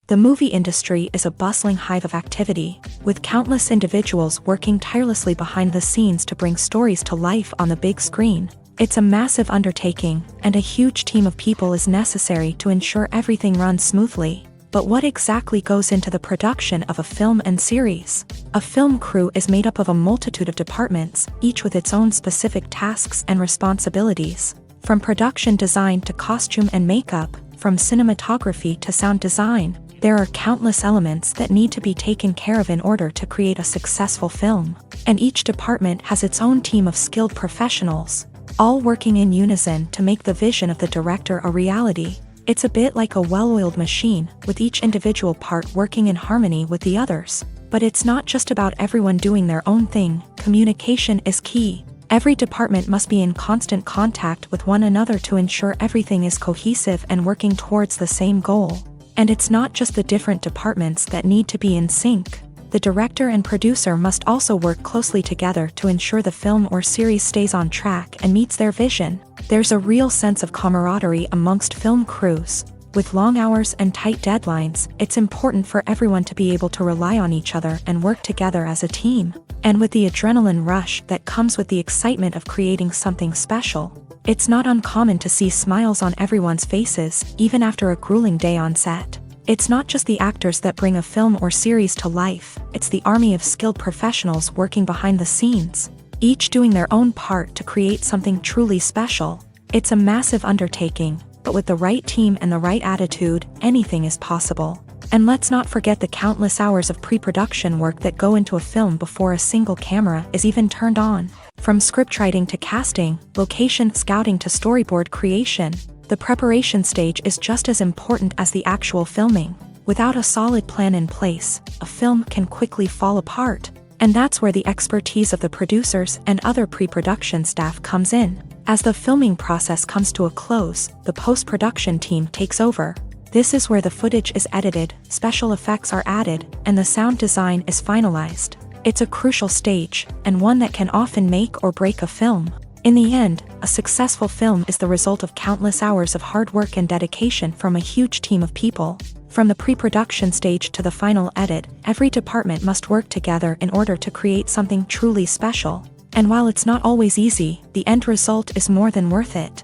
The movie industry is a bustling hive of activity, with countless individuals working tirelessly behind the scenes to bring stories to life on the big screen. It's a massive undertaking, and a huge team of people is necessary to ensure everything runs smoothly. But what exactly goes into the production of a film and series? A film crew is made up of a multitude of departments, each with its own specific tasks and responsibilities. From production design to costume and makeup, from cinematography to sound design, there are countless elements that need to be taken care of in order to create a successful film. And each department has its own team of skilled professionals, all working in unison to make the vision of the director a reality. It's a bit like a well-oiled machine, with each individual part working in harmony with the others. But it's not just about everyone doing their own thing. Communication is key. Every department must be in constant contact with one another to ensure everything is cohesive and working towards the same goal. And it's not just the different departments that need to be in sync. The director and producer must also work closely together to ensure the film or series stays on track and meets their vision. There's a real sense of camaraderie amongst film crews. With long hours and tight deadlines, it's important for everyone to be able to rely on each other and work together as a team. And with the adrenaline rush that comes with the excitement of creating something special, it's not uncommon to see smiles on everyone's faces, even after a grueling day on set. It's not just the actors that bring a film or series to life, it's the army of skilled professionals working behind the scenes, each doing their own part to create something truly special. It's a massive undertaking, but with the right team and the right attitude, anything is possible. And let's not forget the countless hours of pre-production work that go into a film before a single camera is even turned on. From scriptwriting to casting, location scouting to storyboard creation, the preparation stage is just as important as the actual filming. Without a solid plan in place, a film can quickly fall apart. And that's where the expertise of the producers and other pre-production staff comes in. As the filming process comes to a close, the post-production team takes over. This is where the footage is edited, special effects are added, and the sound design is finalized. It's a crucial stage, and one that can often make or break a film. In the end, a successful film is the result of countless hours of hard work and dedication from a huge team of people. From the pre-production stage to the final edit, every department must work together in order to create something truly special. And while it's not always easy, the end result is more than worth it.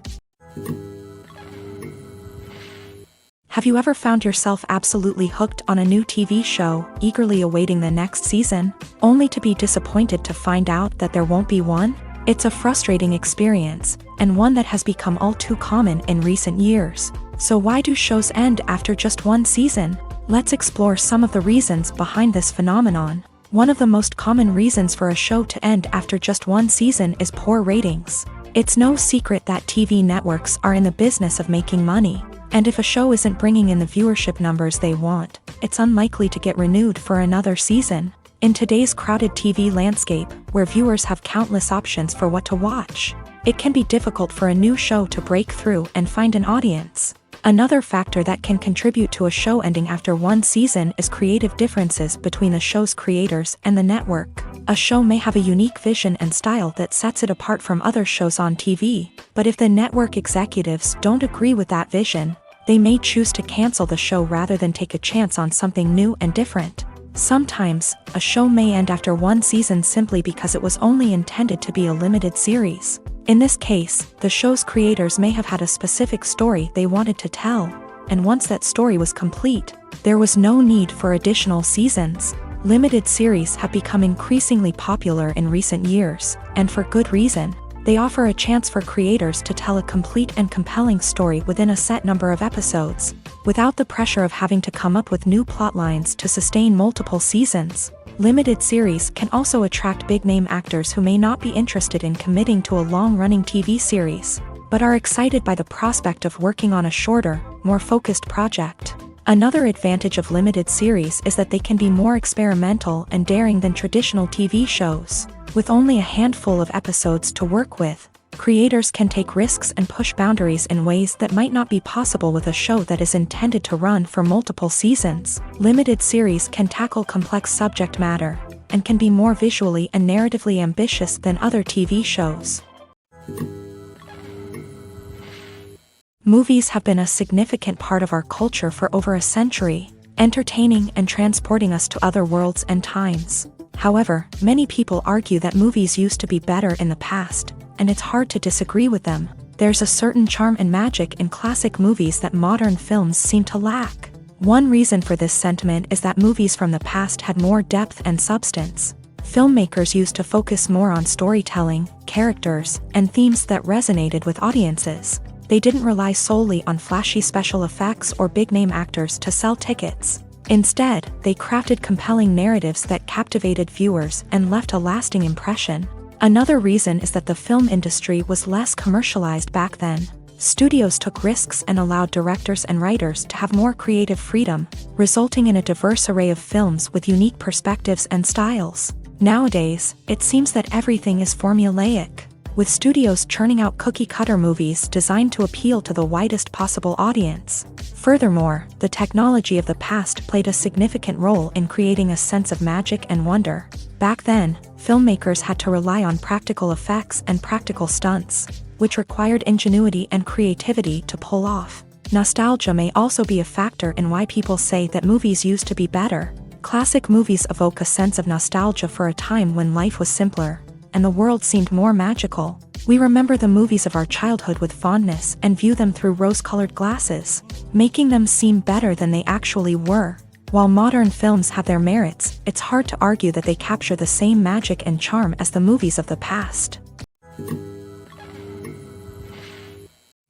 Have you ever found yourself absolutely hooked on a new TV show, eagerly awaiting the next season, only to be disappointed to find out that there won't be one? It's a frustrating experience, and one that has become all too common in recent years. So why do shows end after just one season? Let's explore some of the reasons behind this phenomenon. One of the most common reasons for a show to end after just one season is poor ratings. It's no secret that TV networks are in the business of making money. And if a show isn't bringing in the viewership numbers they want, it's unlikely to get renewed for another season. In today's crowded TV landscape, where viewers have countless options for what to watch, it can be difficult for a new show to break through and find an audience. Another factor that can contribute to a show ending after one season is creative differences between the show's creators and the network. A show may have a unique vision and style that sets it apart from other shows on TV, but if the network executives don't agree with that vision, they may choose to cancel the show rather than take a chance on something new and different. Sometimes, a show may end after one season simply because it was only intended to be a limited series. In this case, the show's creators may have had a specific story they wanted to tell, and once that story was complete, there was no need for additional seasons. Limited series have become increasingly popular in recent years, and for good reason. They offer a chance for creators to tell a complete and compelling story within a set number of episodes, without the pressure of having to come up with new plot lines to sustain multiple seasons. Limited series can also attract big-name actors who may not be interested in committing to a long-running TV series, but are excited by the prospect of working on a shorter, more focused project. Another advantage of limited series is that they can be more experimental and daring than traditional TV shows. With only a handful of episodes to work with, creators can take risks and push boundaries in ways that might not be possible with a show that is intended to run for multiple seasons. Limited series can tackle complex subject matter, and can be more visually and narratively ambitious than other TV shows. Movies have been a significant part of our culture for over a century, entertaining and transporting us to other worlds and times. However, many people argue that movies used to be better in the past, and it's hard to disagree with them. There's a certain charm and magic in classic movies that modern films seem to lack. One reason for this sentiment is that movies from the past had more depth and substance. Filmmakers used to focus more on storytelling, characters, and themes that resonated with audiences. They didn't rely solely on flashy special effects or big-name actors to sell tickets. Instead, they crafted compelling narratives that captivated viewers and left a lasting impression. Another reason is that the film industry was less commercialized back then. Studios took risks and allowed directors and writers to have more creative freedom, resulting in a diverse array of films with unique perspectives and styles. Nowadays, it seems that everything is formulaic, with studios churning out cookie-cutter movies designed to appeal to the widest possible audience. Furthermore, the technology of the past played a significant role in creating a sense of magic and wonder. Back then, filmmakers had to rely on practical effects and practical stunts, which required ingenuity and creativity to pull off. Nostalgia may also be a factor in why people say that movies used to be better. Classic movies evoke a sense of nostalgia for a time when life was simpler, and the world seemed more magical. We remember the movies of our childhood with fondness and view them through rose-colored glasses, making them seem better than they actually were. While modern films have their merits, it's hard to argue that they capture the same magic and charm as the movies of the past.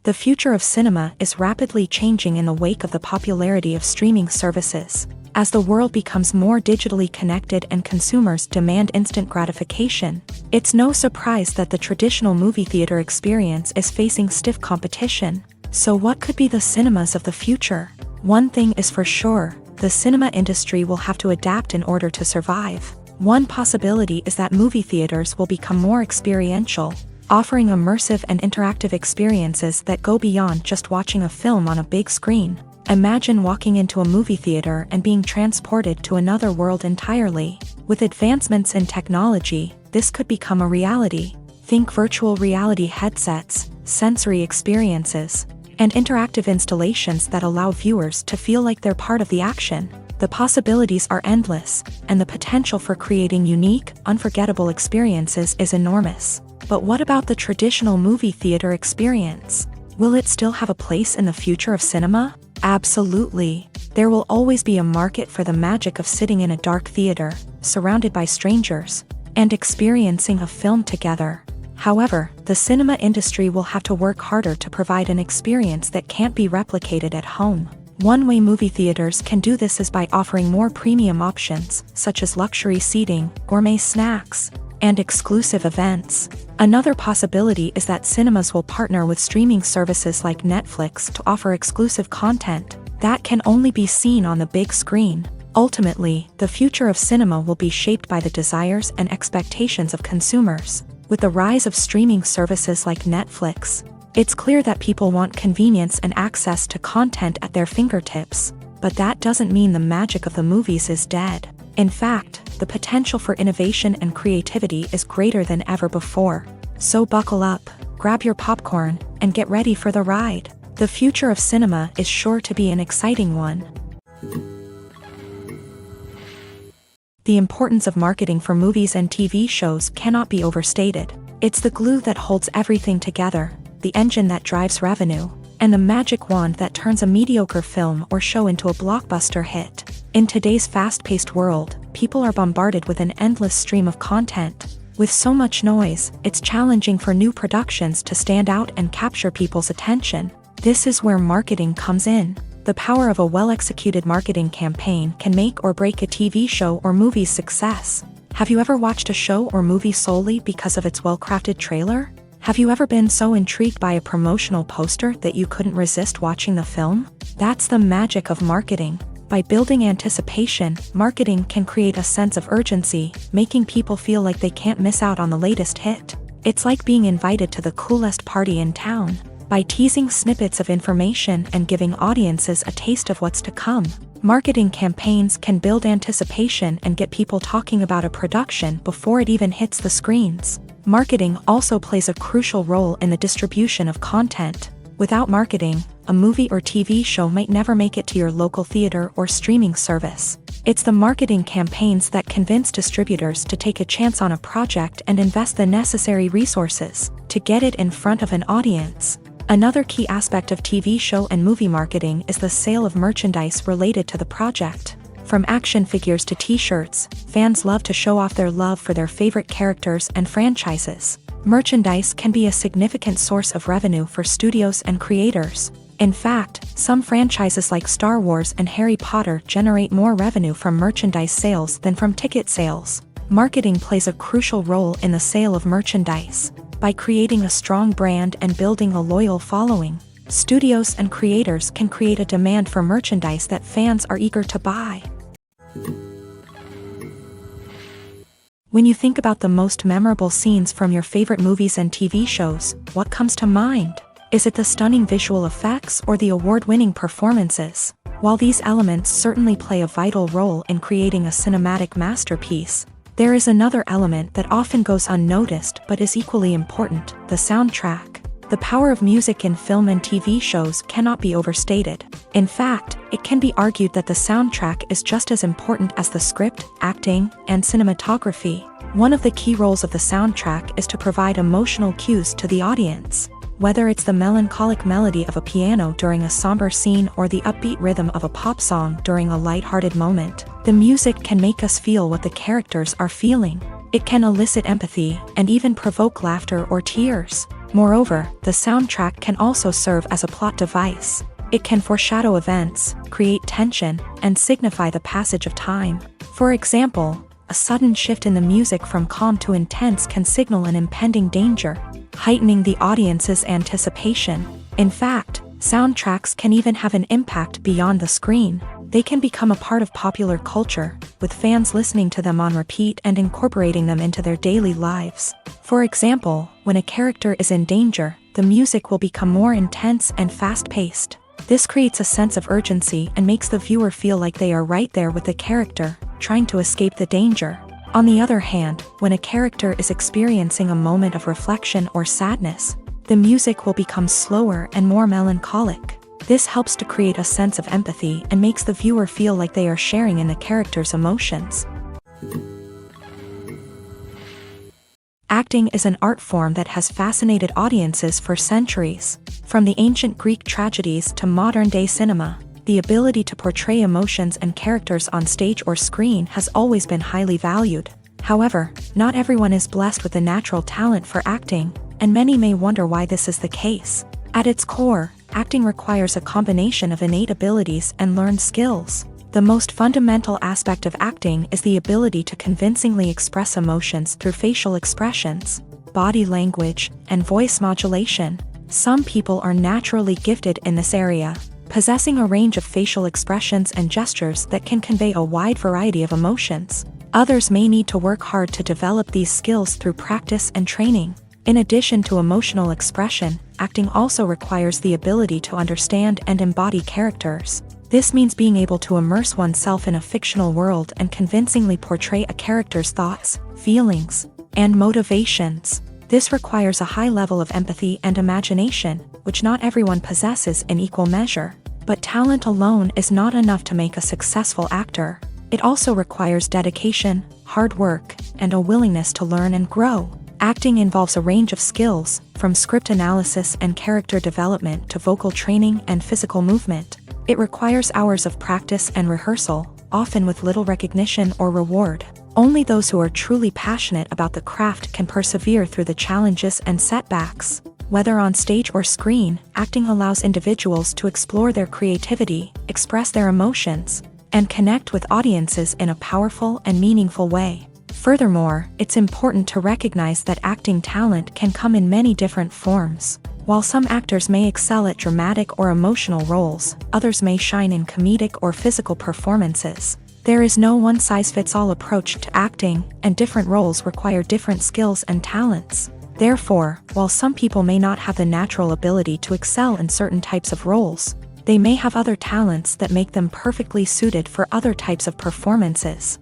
The future of cinema is rapidly changing in the wake of the popularity of streaming services. As the world becomes more digitally connected and consumers demand instant gratification, it's no surprise that the traditional movie theater experience is facing stiff competition. So what could be the cinemas of the future? One thing is for sure, the cinema industry will have to adapt in order to survive. One possibility is that movie theaters will become more experiential, offering immersive and interactive experiences that go beyond just watching a film on a big screen. Imagine walking into a movie theater and being transported to another world entirely. With advancements in technology, this could become a reality. Think virtual reality headsets, sensory experiences, and interactive installations that allow viewers to feel like they're part of the action. The possibilities are endless, and the potential for creating unique, unforgettable experiences is enormous. But what about the traditional movie theater experience? Will it still have a place in the future of cinema? Absolutely. There will always be a market for the magic of sitting in a dark theater, surrounded by strangers, and experiencing a film together. However, the cinema industry will have to work harder to provide an experience that can't be replicated at home. One way movie theaters can do this is by offering more premium options, such as luxury seating, gourmet snacks, and exclusive events. Another possibility is that cinemas will partner with streaming services like Netflix to offer exclusive content that can only be seen on the big screen. Ultimately, the future of cinema will be shaped by the desires and expectations of consumers. With the rise of streaming services like Netflix, it's clear that people want convenience and access to content at their fingertips. But that doesn't mean the magic of the movies is dead. In fact, the potential for innovation and creativity is greater than ever before. So buckle up, grab your popcorn, and get ready for the ride. The future of cinema is sure to be an exciting one. The importance of marketing for movies and TV shows cannot be overstated. It's the glue that holds everything together, the engine that drives revenue, and the magic wand that turns a mediocre film or show into a blockbuster hit. In today's fast-paced world, people are bombarded with an endless stream of content. With so much noise, it's challenging for new productions to stand out and capture people's attention. This is where marketing comes in. The power of a well-executed marketing campaign can make or break a TV show or movie's success. Have you ever watched a show or movie solely because of its well-crafted trailer? Have you ever been so intrigued by a promotional poster that you couldn't resist watching the film? That's the magic of marketing. By building anticipation, marketing can create a sense of urgency, making people feel like they can't miss out on the latest hit. It's like being invited to the coolest party in town. By teasing snippets of information and giving audiences a taste of what's to come, marketing campaigns can build anticipation and get people talking about a production before it even hits the screens. Marketing also plays a crucial role in the distribution of content. Without marketing, a movie or TV show might never make it to your local theater or streaming service. It's the marketing campaigns that convince distributors to take a chance on a project and invest the necessary resources to get it in front of an audience. Another key aspect of TV show and movie marketing is the sale of merchandise related to the project. From action figures to t-shirts, fans love to show off their love for their favorite characters and franchises. Merchandise can be a significant source of revenue for studios and creators. In fact, some franchises like Star Wars and Harry Potter generate more revenue from merchandise sales than from ticket sales. Marketing plays a crucial role in the sale of merchandise. By creating a strong brand and building a loyal following, studios and creators can create a demand for merchandise that fans are eager to buy. When you think about the most memorable scenes from your favorite movies and TV shows, what comes to mind? Is it the stunning visual effects or the award-winning performances? While these elements certainly play a vital role in creating a cinematic masterpiece, there is another element that often goes unnoticed but is equally important: the soundtrack. The power of music in film and TV shows cannot be overstated. In fact, it can be argued that the soundtrack is just as important as the script, acting, and cinematography. One of the key roles of the soundtrack is to provide emotional cues to the audience. Whether it's the melancholic melody of a piano during a somber scene or the upbeat rhythm of a pop song during a lighthearted moment, the music can make us feel what the characters are feeling. It can elicit empathy and even provoke laughter or tears. Moreover, the soundtrack can also serve as a plot device. It can foreshadow events, create tension, and signify the passage of time. For example, a sudden shift in the music from calm to intense can signal an impending danger, heightening the audience's anticipation. In fact, soundtracks can even have an impact beyond the screen. They can become a part of popular culture, with fans listening to them on repeat and incorporating them into their daily lives. For example, when a character is in danger, the music will become more intense and fast-paced. This creates a sense of urgency and makes the viewer feel like they are right there with the character, trying to escape the danger. On the other hand, when a character is experiencing a moment of reflection or sadness, the music will become slower and more melancholic. This helps to create a sense of empathy and makes the viewer feel like they are sharing in the character's emotions. Acting is an art form that has fascinated audiences for centuries. From the ancient Greek tragedies to modern-day cinema, the ability to portray emotions and characters on stage or screen has always been highly valued. However, not everyone is blessed with a natural talent for acting, and many may wonder why this is the case. At its core, acting requires a combination of innate abilities and learned skills. The most fundamental aspect of acting is the ability to convincingly express emotions through facial expressions, body language, and voice modulation. Some people are naturally gifted in this area, possessing a range of facial expressions and gestures that can convey a wide variety of emotions. Others may need to work hard to develop these skills through practice and training. In addition to emotional expression, acting also requires the ability to understand and embody characters. This means being able to immerse oneself in a fictional world and convincingly portray a character's thoughts, feelings, and motivations. This requires a high level of empathy and imagination, which not everyone possesses in equal measure. But talent alone is not enough to make a successful actor. It also requires dedication, hard work, and a willingness to learn and grow. Acting involves a range of skills, from script analysis and character development to vocal training and physical movement. It requires hours of practice and rehearsal, often with little recognition or reward. Only those who are truly passionate about the craft can persevere through the challenges and setbacks. Whether on stage or screen, acting allows individuals to explore their creativity, express their emotions, and connect with audiences in a powerful and meaningful way. Furthermore, it's important to recognize that acting talent can come in many different forms. While some actors may excel at dramatic or emotional roles, others may shine in comedic or physical performances. There is no one-size-fits-all approach to acting, and different roles require different skills and talents. Therefore, while some people may not have the natural ability to excel in certain types of roles, they may have other talents that make them perfectly suited for other types of performances.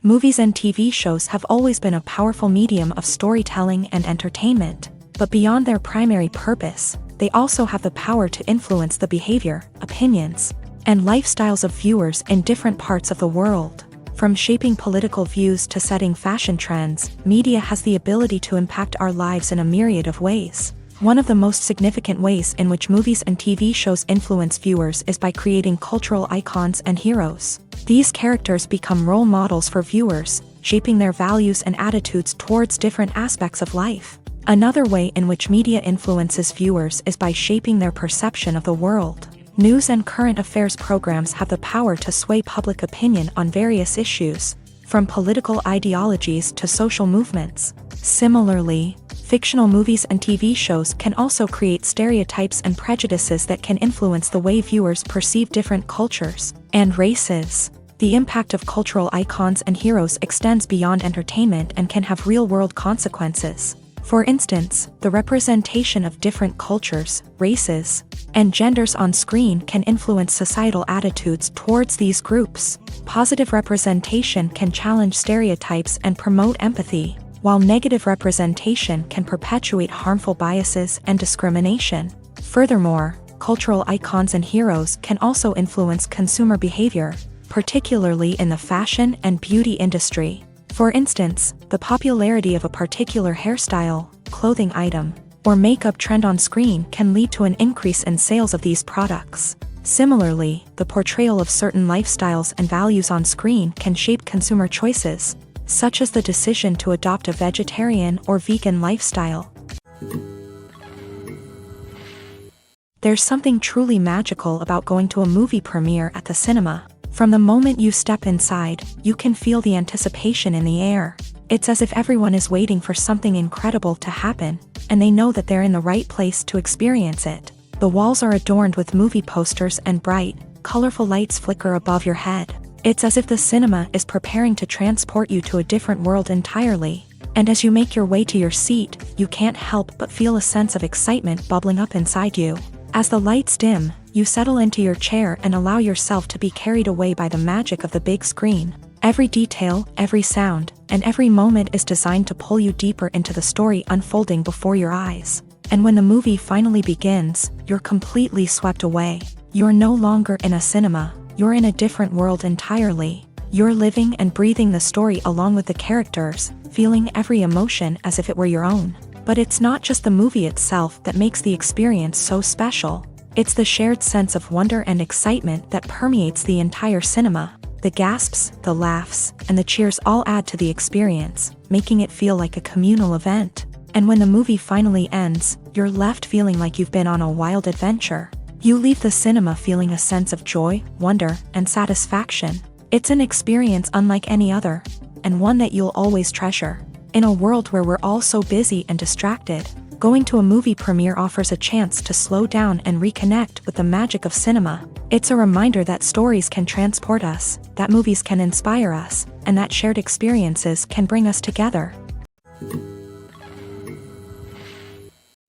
Movies and TV shows have always been a powerful medium of storytelling and entertainment, but beyond their primary purpose, they also have the power to influence the behavior, opinions, and lifestyles of viewers in different parts of the world. From shaping political views to setting fashion trends, media has the ability to impact our lives in a myriad of ways. One of the most significant ways in which movies and TV shows influence viewers is by creating cultural icons and heroes. These characters become role models for viewers, shaping their values and attitudes towards different aspects of life. Another way in which media influences viewers is by shaping their perception of the world. News and current affairs programs have the power to sway public opinion on various issues, from political ideologies to social movements. Similarly, fictional movies and TV shows can also create stereotypes and prejudices that can influence the way viewers perceive different cultures and races. The impact of cultural icons and heroes extends beyond entertainment and can have real-world consequences. For instance, the representation of different cultures, races, and genders on screen can influence societal attitudes towards these groups. Positive representation can challenge stereotypes and promote empathy, while negative representation can perpetuate harmful biases and discrimination. Furthermore, cultural icons and heroes can also influence consumer behavior, particularly in the fashion and beauty industry. For instance, the popularity of a particular hairstyle, clothing item, or makeup trend on screen can lead to an increase in sales of these products. Similarly, the portrayal of certain lifestyles and values on screen can shape consumer choices, such as the decision to adopt a vegetarian or vegan lifestyle. There's something truly magical about going to a movie premiere at the cinema. From the moment you step inside, you can feel the anticipation in the air. It's as if everyone is waiting for something incredible to happen, and they know that they're in the right place to experience it. The walls are adorned with movie posters and bright, colorful lights flicker above your head. It's as if the cinema is preparing to transport you to a different world entirely. And as you make your way to your seat, you can't help but feel a sense of excitement bubbling up inside you. As the lights dim, you settle into your chair and allow yourself to be carried away by the magic of the big screen. Every detail, every sound, and every moment is designed to pull you deeper into the story unfolding before your eyes. And when the movie finally begins, you're completely swept away. You're no longer in a cinema, you're in a different world entirely. You're living and breathing the story along with the characters, feeling every emotion as if it were your own. But it's not just the movie itself that makes the experience so special. It's the shared sense of wonder and excitement that permeates the entire cinema. The gasps, the laughs, and the cheers all add to the experience, making it feel like a communal event. And when the movie finally ends, you're left feeling like you've been on a wild adventure. You leave the cinema feeling a sense of joy, wonder, and satisfaction. It's an experience unlike any other, and one that you'll always treasure. In a world where we're all so busy and distracted, going to a movie premiere offers a chance to slow down and reconnect with the magic of cinema. It's a reminder that stories can transport us, that movies can inspire us, and that shared experiences can bring us together.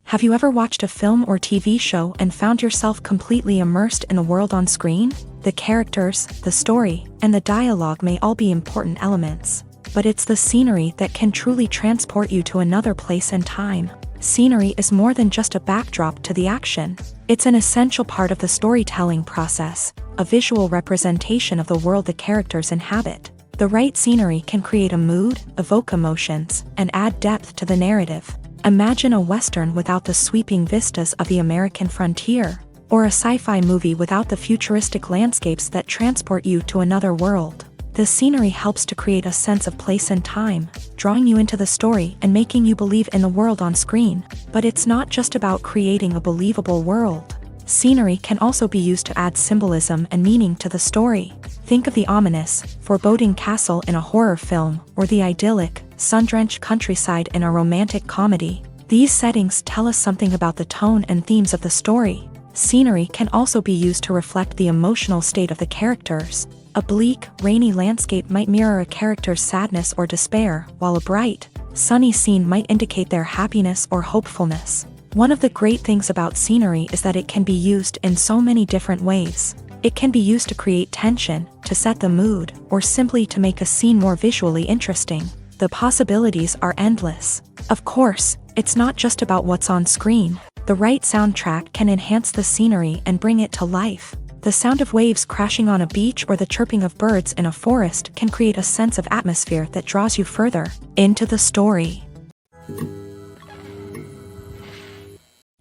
Have you ever watched a film or TV show and found yourself completely immersed in the world on screen? The characters, the story, and the dialogue may all be important elements, but it's the scenery that can truly transport you to another place and time. Scenery is more than just a backdrop to the action. It's an essential part of the storytelling process, a visual representation of the world the characters inhabit. The right scenery can create a mood, evoke emotions, and add depth to the narrative. Imagine a Western without the sweeping vistas of the American frontier, or a sci-fi movie without the futuristic landscapes that transport you to another world. The scenery helps to create a sense of place and time, drawing you into the story and making you believe in the world on screen. But it's not just about creating a believable world. Scenery can also be used to add symbolism and meaning to the story. Think of the ominous, foreboding castle in a horror film, or the idyllic, sun-drenched countryside in a romantic comedy. These settings tell us something about the tone and themes of the story. Scenery can also be used to reflect the emotional state of the characters. A bleak, rainy landscape might mirror a character's sadness or despair, while a bright, sunny scene might indicate their happiness or hopefulness. One of the great things about scenery is that it can be used in so many different ways. It can be used to create tension, to set the mood, or simply to make a scene more visually interesting. The possibilities are endless. Of course, it's not just about what's on screen. The right soundtrack can enhance the scenery and bring it to life. The sound of waves crashing on a beach or the chirping of birds in a forest can create a sense of atmosphere that draws you further into the story.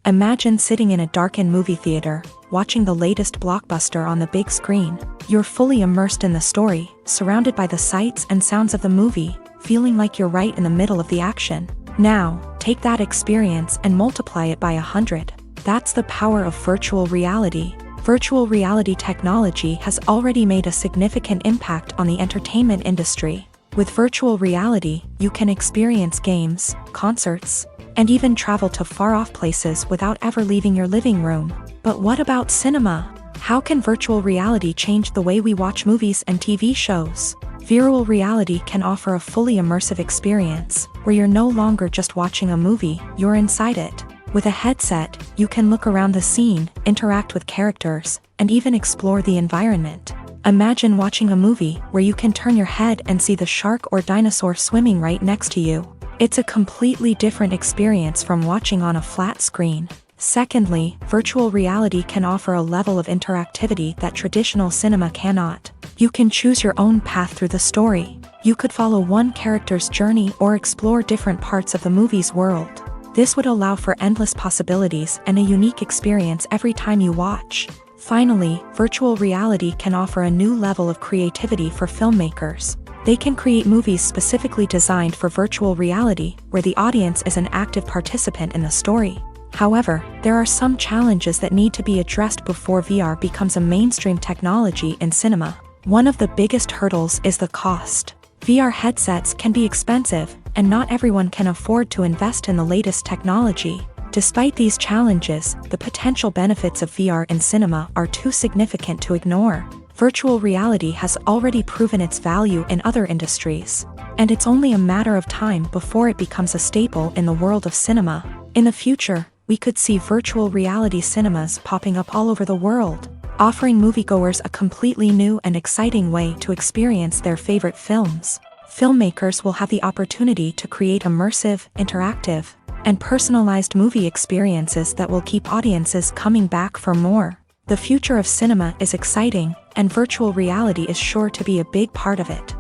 Imagine sitting in a darkened movie theater, watching the latest blockbuster on the big screen. You're fully immersed in the story, surrounded by the sights and sounds of the movie, feeling like you're right in the middle of the action. Now, take that experience and multiply it by 100. That's the power of virtual reality. Virtual reality technology has already made a significant impact on the entertainment industry. With virtual reality, you can experience games, concerts, and even travel to far-off places without ever leaving your living room. But what about cinema? How can virtual reality change the way we watch movies and TV shows? Virtual reality can offer a fully immersive experience, where you're no longer just watching a movie, you're inside it. With a headset, you can look around the scene, interact with characters, and even explore the environment. Imagine watching a movie where you can turn your head and see the shark or dinosaur swimming right next to you. It's a completely different experience from watching on a flat screen. Secondly, virtual reality can offer a level of interactivity that traditional cinema cannot. You can choose your own path through the story. You could follow one character's journey or explore different parts of the movie's world. This would allow for endless possibilities and a unique experience every time you watch. Finally, virtual reality can offer a new level of creativity for filmmakers. They can create movies specifically designed for virtual reality, where the audience is an active participant in the story. However, there are some challenges that need to be addressed before VR becomes a mainstream technology in cinema. One of the biggest hurdles is the cost. VR headsets can be expensive, and not everyone can afford to invest in the latest technology. Despite these challenges, the potential benefits of VR in cinema are too significant to ignore. Virtual reality has already proven its value in other industries, and it's only a matter of time before it becomes a staple in the world of cinema. In the future, we could see virtual reality cinemas popping up all over the world, offering moviegoers a completely new and exciting way to experience their favorite films. Filmmakers will have the opportunity to create immersive, interactive, and personalized movie experiences that will keep audiences coming back for more. The future of cinema is exciting, and virtual reality is sure to be a big part of it.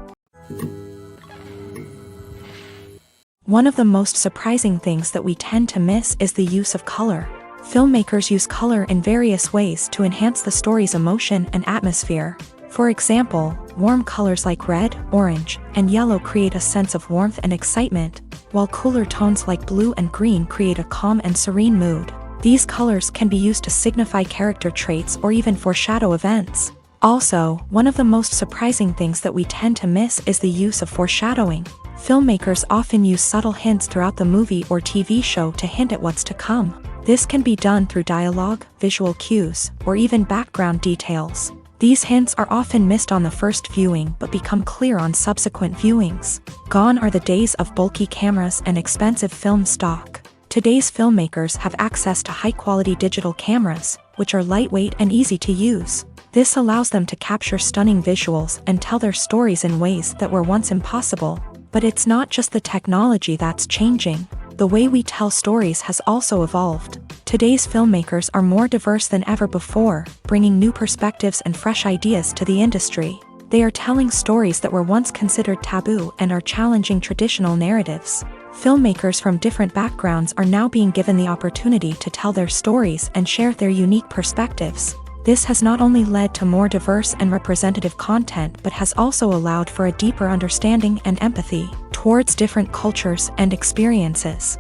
One of the most surprising things that we tend to miss is the use of color. Filmmakers use color in various ways to enhance the story's emotion and atmosphere. For example, warm colors like red, orange, and yellow create a sense of warmth and excitement, while cooler tones like blue and green create a calm and serene mood. These colors can be used to signify character traits or even foreshadow events. Also, one of the most surprising things that we tend to miss is the use of foreshadowing. Filmmakers often use subtle hints throughout the movie or TV show to hint at what's to come. This can be done through dialogue, visual cues, or even background details. These hints are often missed on the first viewing but become clear on subsequent viewings. Gone are the days of bulky cameras and expensive film stock. Today's filmmakers have access to high-quality digital cameras, which are lightweight and easy to use. This allows them to capture stunning visuals and tell their stories in ways that were once impossible. But it's not just the technology that's changing. The way we tell stories has also evolved. Today's filmmakers are more diverse than ever before, bringing new perspectives and fresh ideas to the industry. They are telling stories that were once considered taboo and are challenging traditional narratives. Filmmakers from different backgrounds are now being given the opportunity to tell their stories and share their unique perspectives. This has not only led to more diverse and representative content but has also allowed for a deeper understanding and empathy towards different cultures and experiences.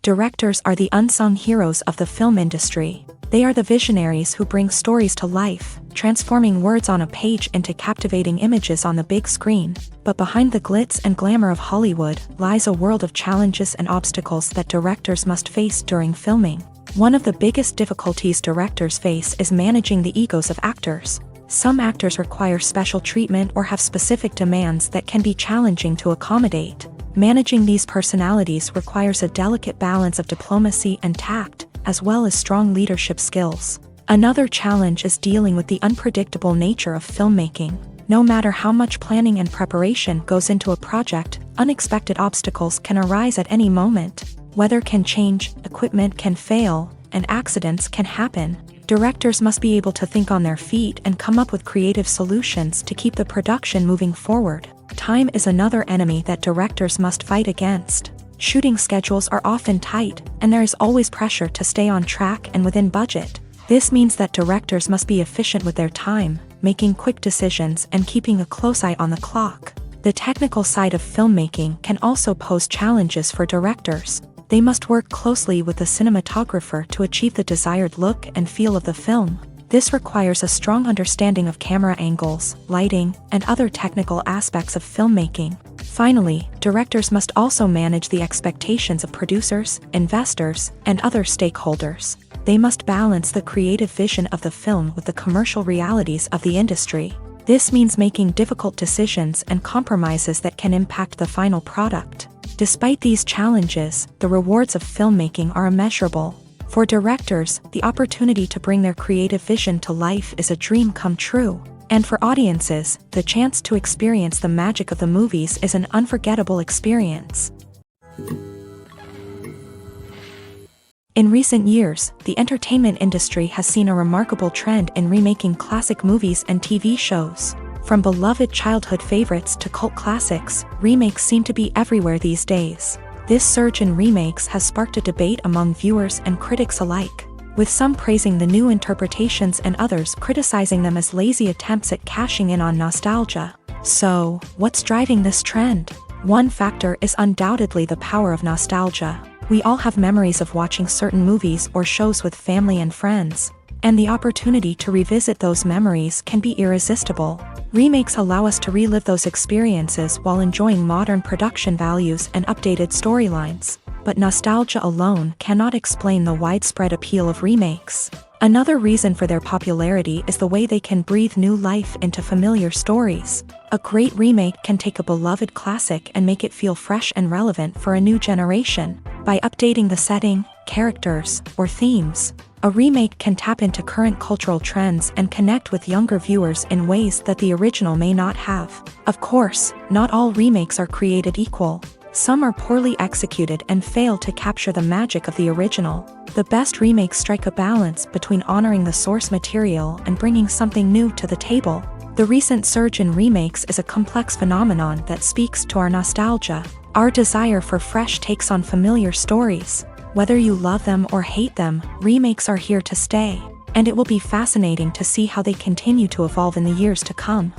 Directors are the unsung heroes of the film industry. They are the visionaries who bring stories to life, transforming words on a page into captivating images on the big screen. But behind the glitz and glamour of Hollywood lies a world of challenges and obstacles that directors must face during filming. One of the biggest difficulties directors face is managing the egos of actors. Some actors require special treatment or have specific demands that can be challenging to accommodate. Managing these personalities requires a delicate balance of diplomacy and tact, as well as strong leadership skills. Another challenge is dealing with the unpredictable nature of filmmaking. No matter how much planning and preparation goes into a project, unexpected obstacles can arise at any moment. Weather can change, equipment can fail, and accidents can happen. Directors must be able to think on their feet and come up with creative solutions to keep the production moving forward. Time is another enemy that directors must fight against. Shooting schedules are often tight, and there is always pressure to stay on track and within budget. This means that directors must be efficient with their time, making quick decisions and keeping a close eye on the clock. The technical side of filmmaking can also pose challenges for directors. They must work closely with the cinematographer to achieve the desired look and feel of the film. This requires a strong understanding of camera angles, lighting, and other technical aspects of filmmaking. Finally, directors must also manage the expectations of producers, investors, and other stakeholders. They must balance the creative vision of the film with the commercial realities of the industry. This means making difficult decisions and compromises that can impact the final product. Despite these challenges, the rewards of filmmaking are immeasurable. For directors, the opportunity to bring their creative vision to life is a dream come true. And for audiences, the chance to experience the magic of the movies is an unforgettable experience. In recent years, the entertainment industry has seen a remarkable trend in remaking classic movies and TV shows. From beloved childhood favorites to cult classics, remakes seem to be everywhere these days. This surge in remakes has sparked a debate among viewers and critics alike, with some praising the new interpretations and others criticizing them as lazy attempts at cashing in on nostalgia. So, what's driving this trend? One factor is undoubtedly the power of nostalgia. We all have memories of watching certain movies or shows with family and friends, and the opportunity to revisit those memories can be irresistible. Remakes allow us to relive those experiences while enjoying modern production values and updated storylines. But nostalgia alone cannot explain the widespread appeal of remakes. Another reason for their popularity is the way they can breathe new life into familiar stories. A great remake can take a beloved classic and make it feel fresh and relevant for a new generation. By updating the setting, characters, or themes, a remake can tap into current cultural trends and connect with younger viewers in ways that the original may not have. Of course, not all remakes are created equal. Some are poorly executed and fail to capture the magic of the original. The best remakes strike a balance between honoring the source material and bringing something new to the table. The recent surge in remakes is a complex phenomenon that speaks to our nostalgia, our desire for fresh takes on familiar stories. Whether you love them or hate them, remakes are here to stay, and it will be fascinating to see how they continue to evolve in the years to come.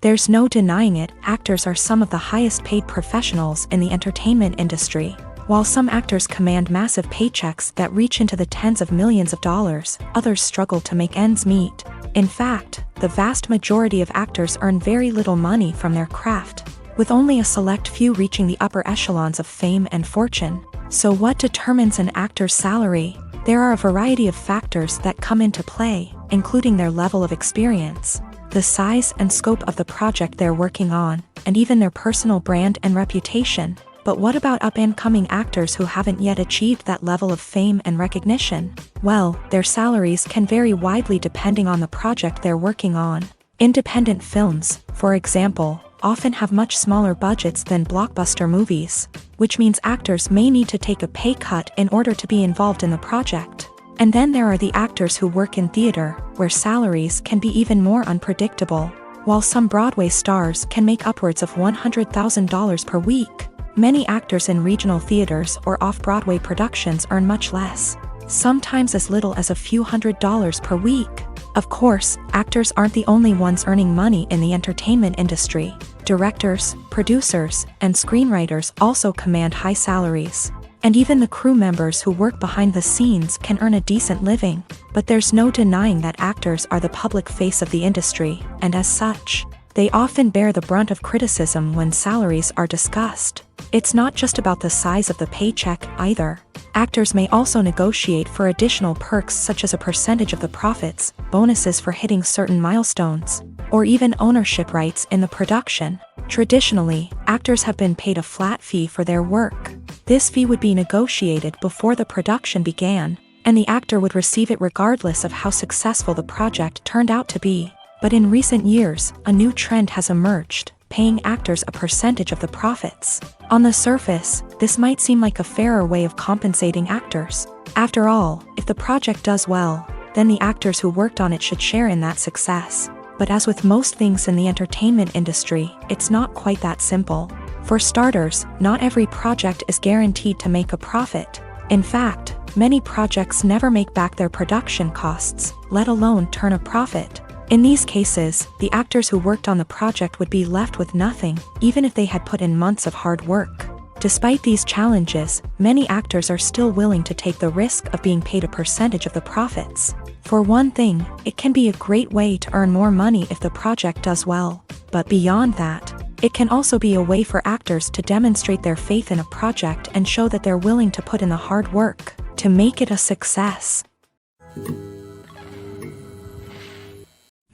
There's no denying it, actors are some of the highest paid professionals in the entertainment industry. While some actors command massive paychecks that reach into the tens of millions of dollars, others struggle to make ends meet. In fact, the vast majority of actors earn very little money from their craft, with only a select few reaching the upper echelons of fame and fortune. So what determines an actor's salary? There are a variety of factors that come into play, including their level of experience, the size and scope of the project they're working on, and even their personal brand and reputation. But what about up-and-coming actors who haven't yet achieved that level of fame and recognition? Well, their salaries can vary widely depending on the project they're working on. Independent films, for example, often have much smaller budgets than blockbuster movies, which means actors may need to take a pay cut in order to be involved in the project. And then there are the actors who work in theater, where salaries can be even more unpredictable. While some Broadway stars can make upwards of $100,000 per week, Many actors in regional theaters or off-Broadway productions earn much less, sometimes as little as a few $100s per week. Of course, actors aren't the only ones earning money in the entertainment industry. Directors, producers, and screenwriters also command high salaries. And even the crew members who work behind the scenes can earn a decent living. But there's no denying that actors are the public face of the industry, and as such, they often bear the brunt of criticism when salaries are discussed. It's not just about the size of the paycheck either. Actors may also negotiate for additional perks such as a percentage of the profits, bonuses for hitting certain milestones, or even ownership rights in the production. Traditionally, actors have been paid a flat fee for their work. This fee would be negotiated before the production began, and the actor would receive it regardless of how successful the project turned out to be. But in recent years, a new trend has emerged, paying actors a percentage of the profits. On the surface, this might seem like a fairer way of compensating actors. After all, if the project does well, then the actors who worked on it should share in that success. But as with most things in the entertainment industry, it's not quite that simple. For starters, not every project is guaranteed to make a profit. In fact, many projects never make back their production costs, let alone turn a profit. In these cases, the actors who worked on the project would be left with nothing, even if they had put in months of hard work. Despite these challenges, many actors are still willing to take the risk of being paid a percentage of the profits. For one thing, it can be a great way to earn more money if the project does well. But beyond that, it can also be a way for actors to demonstrate their faith in a project and show that they're willing to put in the hard work to make it a success.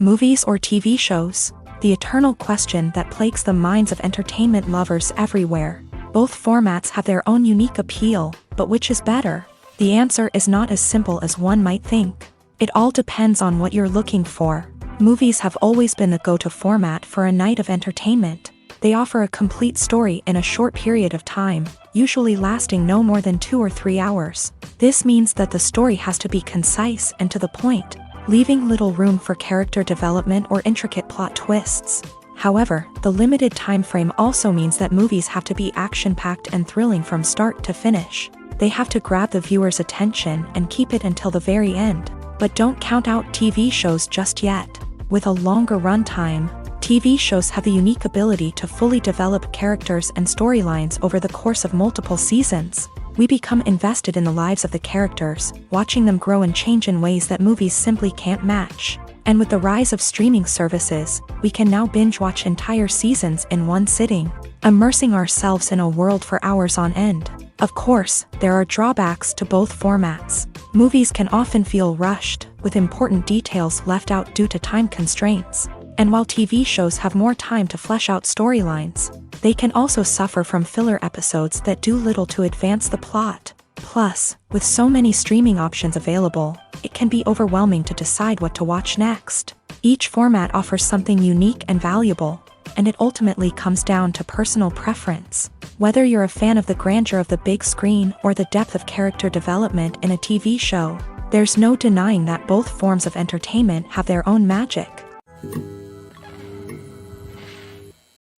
Movies or TV shows? The eternal question that plagues the minds of entertainment lovers everywhere. Both formats have their own unique appeal, but which is better? The answer is not as simple as one might think. It all depends on what you're looking for. Movies have always been the go-to format for a night of entertainment. They offer a complete story in a short period of time, usually lasting no more than 2 or 3 hours. This means that the story has to be concise and to the point, leaving little room for character development or intricate plot twists. However, the limited time frame also means that movies have to be action-packed and thrilling from start to finish. They have to grab the viewer's attention and keep it until the very end. But don't count out TV shows just yet. With a longer runtime, TV shows have the unique ability to fully develop characters and storylines over the course of multiple seasons. We become invested in the lives of the characters, watching them grow and change in ways that movies simply can't match. And with the rise of streaming services, we can now binge-watch entire seasons in one sitting, immersing ourselves in a world for hours on end. Of course, there are drawbacks to both formats. Movies can often feel rushed, with important details left out due to time constraints. And while TV shows have more time to flesh out storylines, they can also suffer from filler episodes that do little to advance the plot. Plus, with so many streaming options available, it can be overwhelming to decide what to watch next. Each format offers something unique and valuable, and it ultimately comes down to personal preference. Whether you're a fan of the grandeur of the big screen or the depth of character development in a TV show, there's no denying that both forms of entertainment have their own magic.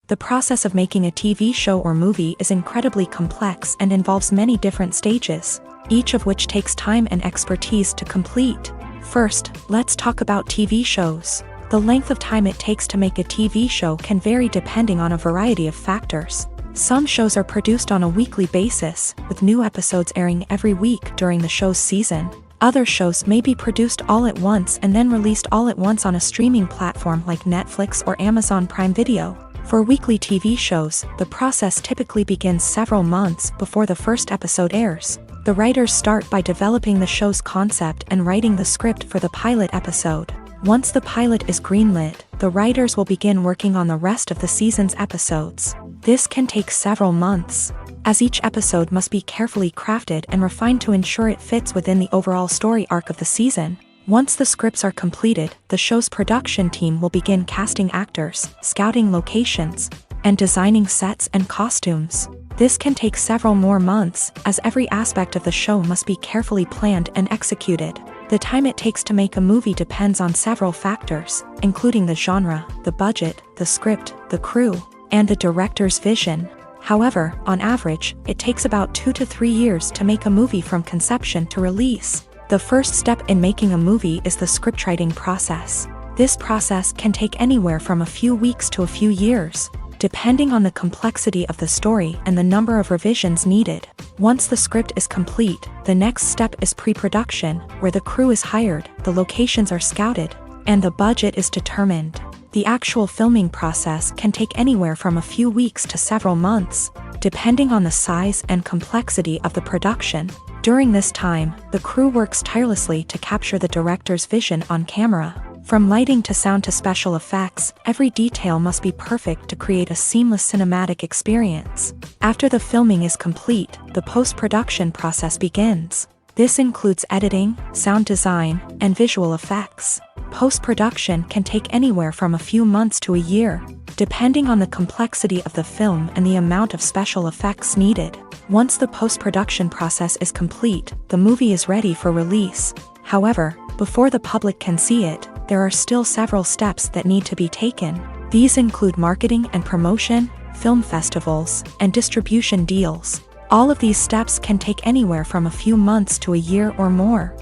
The process of making a TV show or movie is incredibly complex and involves many different stages, each of which takes time and expertise to complete. First, let's talk about TV shows. The length of time it takes to make a TV show can vary depending on a variety of factors. Some shows are produced on a weekly basis, with new episodes airing every week during the show's season. Other shows may be produced all at once and then released all at once on a streaming platform like Netflix or Amazon Prime Video. For weekly TV shows, the process typically begins several months before the first episode airs. The writers start by developing the show's concept and writing the script for the pilot episode. Once the pilot is greenlit, the writers will begin working on the rest of the season's episodes. This can take several months, as each episode must be carefully crafted and refined to ensure it fits within the overall story arc of the season. Once the scripts are completed, the show's production team will begin casting actors, scouting locations, and designing sets and costumes. This can take several more months, as every aspect of the show must be carefully planned and executed. The time it takes to make a movie depends on several factors, including the genre, the budget, the script, the crew, and the director's vision. However, on average, it takes about 2 to 3 years to make a movie from conception to release. The first step in making a movie is the scriptwriting process. This process can take anywhere from a few weeks to a few years, depending on the complexity of the story and the number of revisions needed. Once the script is complete, the next step is pre-production, where the crew is hired, the locations are scouted, and the budget is determined. The actual filming process can take anywhere from a few weeks to several months, depending on the size and complexity of the production. During this time, the crew works tirelessly to capture the director's vision on camera. From lighting to sound to special effects, every detail must be perfect to create a seamless cinematic experience. After the filming is complete, the post-production process begins. This includes editing, sound design, and visual effects. Post-production can take anywhere from a few months to a year, depending on the complexity of the film and the amount of special effects needed. Once the post-production process is complete, the movie is ready for release. However, before the public can see it, there are still several steps that need to be taken. These include marketing and promotion, film festivals, and distribution deals. All of these steps can take anywhere from a few months to a year or more.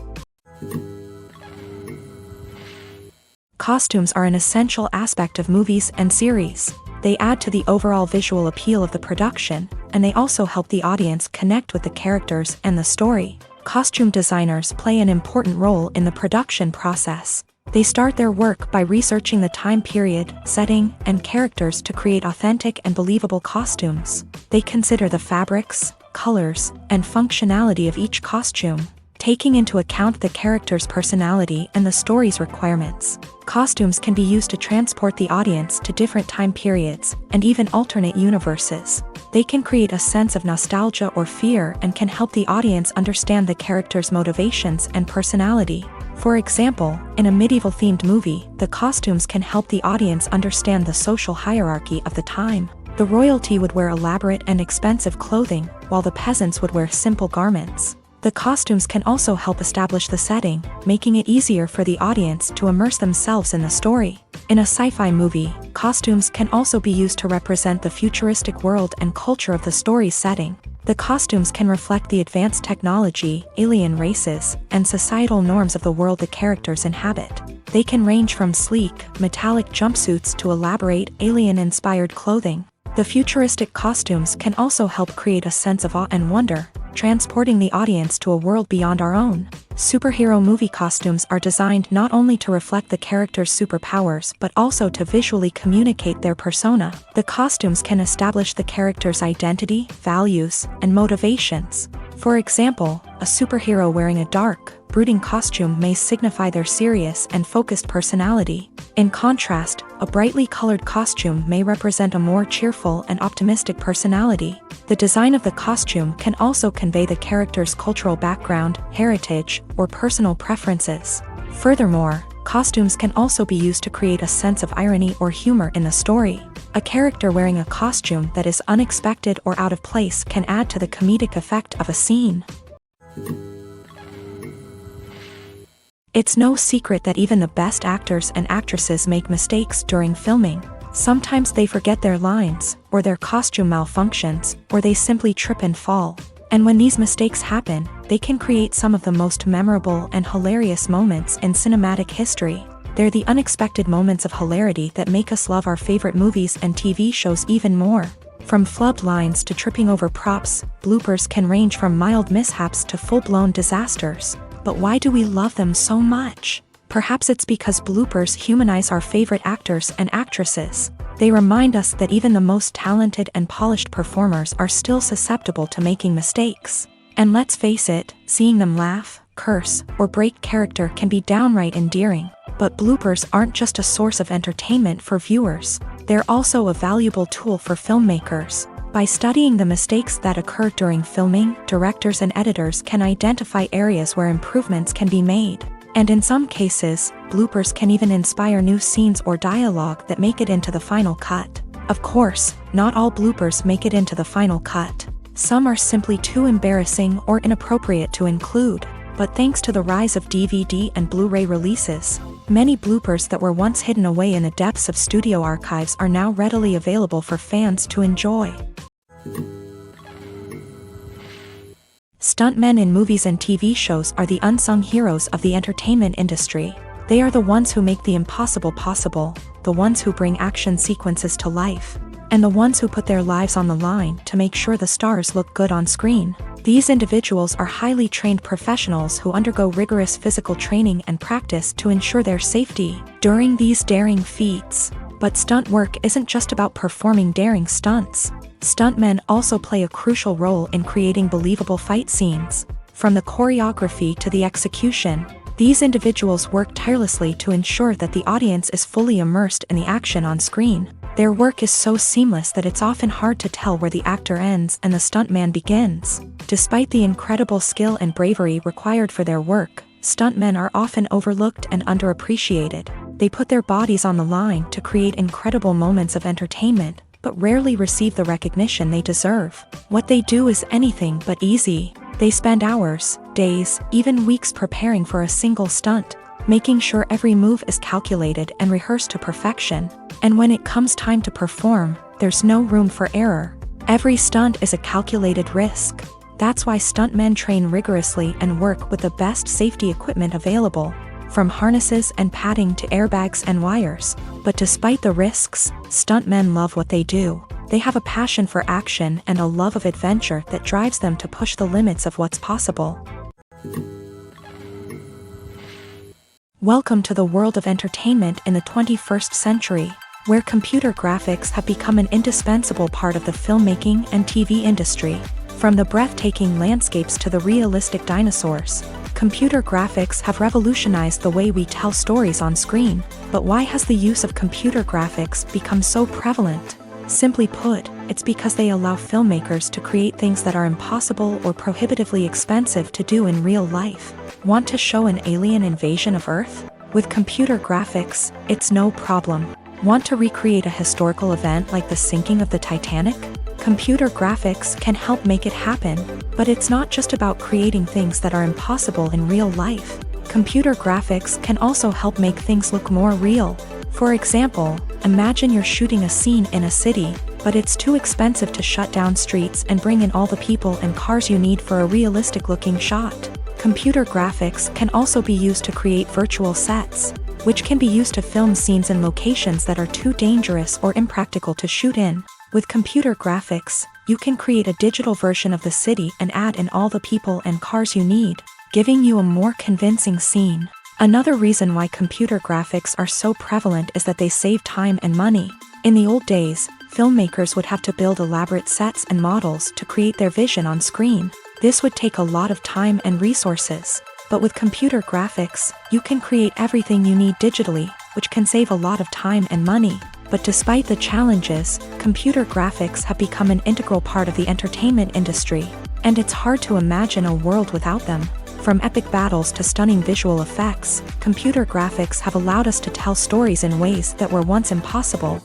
Costumes are an essential aspect of movies and series. They add to the overall visual appeal of the production, and they also help the audience connect with the characters and the story. Costume designers play an important role in the production process. They start their work by researching the time period, setting, and characters to create authentic and believable costumes. They consider the fabrics, colors, and functionality of each costume, taking into account the character's personality and the story's requirements. Costumes can be used to transport the audience to different time periods and even alternate universes. They can create a sense of nostalgia or fear and can help the audience understand the character's motivations and personality. For example, in a medieval-themed movie, the costumes can help the audience understand the social hierarchy of the time. The royalty would wear elaborate and expensive clothing, while the peasants would wear simple garments. The costumes can also help establish the setting, making it easier for the audience to immerse themselves in the story. In a sci-fi movie, costumes can also be used to represent the futuristic world and culture of the story's setting. The costumes can reflect the advanced technology, alien races, and societal norms of the world the characters inhabit. They can range from sleek, metallic jumpsuits to elaborate, alien-inspired clothing. The futuristic costumes can also help create a sense of awe and wonder, transporting the audience to a world beyond our own. Superhero movie costumes are designed not only to reflect the character's superpowers but also to visually communicate their persona. The costumes can establish the character's identity, values, and motivations. For example, a superhero wearing a dark, brooding costume may signify their serious and focused personality. In contrast, a brightly colored costume may represent a more cheerful and optimistic personality. The design of the costume can also convey the character's cultural background, heritage, or personal preferences. Furthermore, costumes can also be used to create a sense of irony or humor in the story. A character wearing a costume that is unexpected or out of place can add to the comedic effect of a scene. It's no secret that even the best actors and actresses make mistakes during filming. Sometimes they forget their lines, or their costume malfunctions, or they simply trip and fall. And when these mistakes happen, they can create some of the most memorable and hilarious moments in cinematic history. They're the unexpected moments of hilarity that make us love our favorite movies and TV shows even more. From flubbed lines to tripping over props, bloopers can range from mild mishaps to full-blown disasters. But why do we love them so much? Perhaps it's because bloopers humanize our favorite actors and actresses. They remind us that even the most talented and polished performers are still susceptible to making mistakes. And let's face it, seeing them laugh, curse, or break character can be downright endearing. But bloopers aren't just a source of entertainment for viewers. They're also a valuable tool for filmmakers. By studying the mistakes that occur during filming, directors and editors can identify areas where improvements can be made. And in some cases, bloopers can even inspire new scenes or dialogue that make it into the final cut. Of course, not all bloopers make it into the final cut. Some are simply too embarrassing or inappropriate to include. But thanks to the rise of DVD and Blu-ray releases, many bloopers that were once hidden away in the depths of studio archives are now readily available for fans to enjoy. Stuntmen in movies and TV shows are the unsung heroes of the entertainment industry. They are the ones who make the impossible possible, the ones who bring action sequences to life, and the ones who put their lives on the line to make sure the stars look good on screen. These individuals are highly trained professionals who undergo rigorous physical training and practice to ensure their safety during these daring feats. But stunt work isn't just about performing daring stunts. Stuntmen also play a crucial role in creating believable fight scenes. From the choreography to the execution, these individuals work tirelessly to ensure that the audience is fully immersed in the action on screen. Their work is so seamless that it's often hard to tell where the actor ends and the stuntman begins. Despite the incredible skill and bravery required for their work, stuntmen are often overlooked and underappreciated. They put their bodies on the line to create incredible moments of entertainment, but rarely receive the recognition they deserve. What they do is anything but easy. They spend hours, days, even weeks preparing for a single stunt, making sure every move is calculated and rehearsed to perfection. And when it comes time to perform, there's no room for error. Every stunt is a calculated risk. That's why stuntmen train rigorously and work with the best safety equipment available, from harnesses and padding to airbags and wires. But despite the risks, stuntmen love what they do. They have a passion for action and a love of adventure that drives them to push the limits of what's possible. Welcome to the world of entertainment in the 21st century, where computer graphics have become an indispensable part of the filmmaking and TV industry. From the breathtaking landscapes to the realistic dinosaurs, computer graphics have revolutionized the way we tell stories on screen. But why has the use of computer graphics become so prevalent? Simply put, it's because they allow filmmakers to create things that are impossible or prohibitively expensive to do in real life. Want to show an alien invasion of Earth? With computer graphics, it's no problem. Want to recreate a historical event like the sinking of the Titanic? Computer graphics can help make it happen. But it's not just about creating things that are impossible in real life. Computer graphics can also help make things look more real. For example, imagine you're shooting a scene in a city, but it's too expensive to shut down streets and bring in all the people and cars you need for a realistic-looking shot. Computer graphics can also be used to create virtual sets, which can be used to film scenes in locations that are too dangerous or impractical to shoot in. With computer graphics, you can create a digital version of the city and add in all the people and cars you need, giving you a more convincing scene. Another reason why computer graphics are so prevalent is that they save time and money. In the old days, filmmakers would have to build elaborate sets and models to create their vision on screen. This would take a lot of time and resources. But with computer graphics, you can create everything you need digitally, which can save a lot of time and money. But despite the challenges, computer graphics have become an integral part of the entertainment industry, and it's hard to imagine a world without them. From epic battles to stunning visual effects, computer graphics have allowed us to tell stories in ways that were once impossible.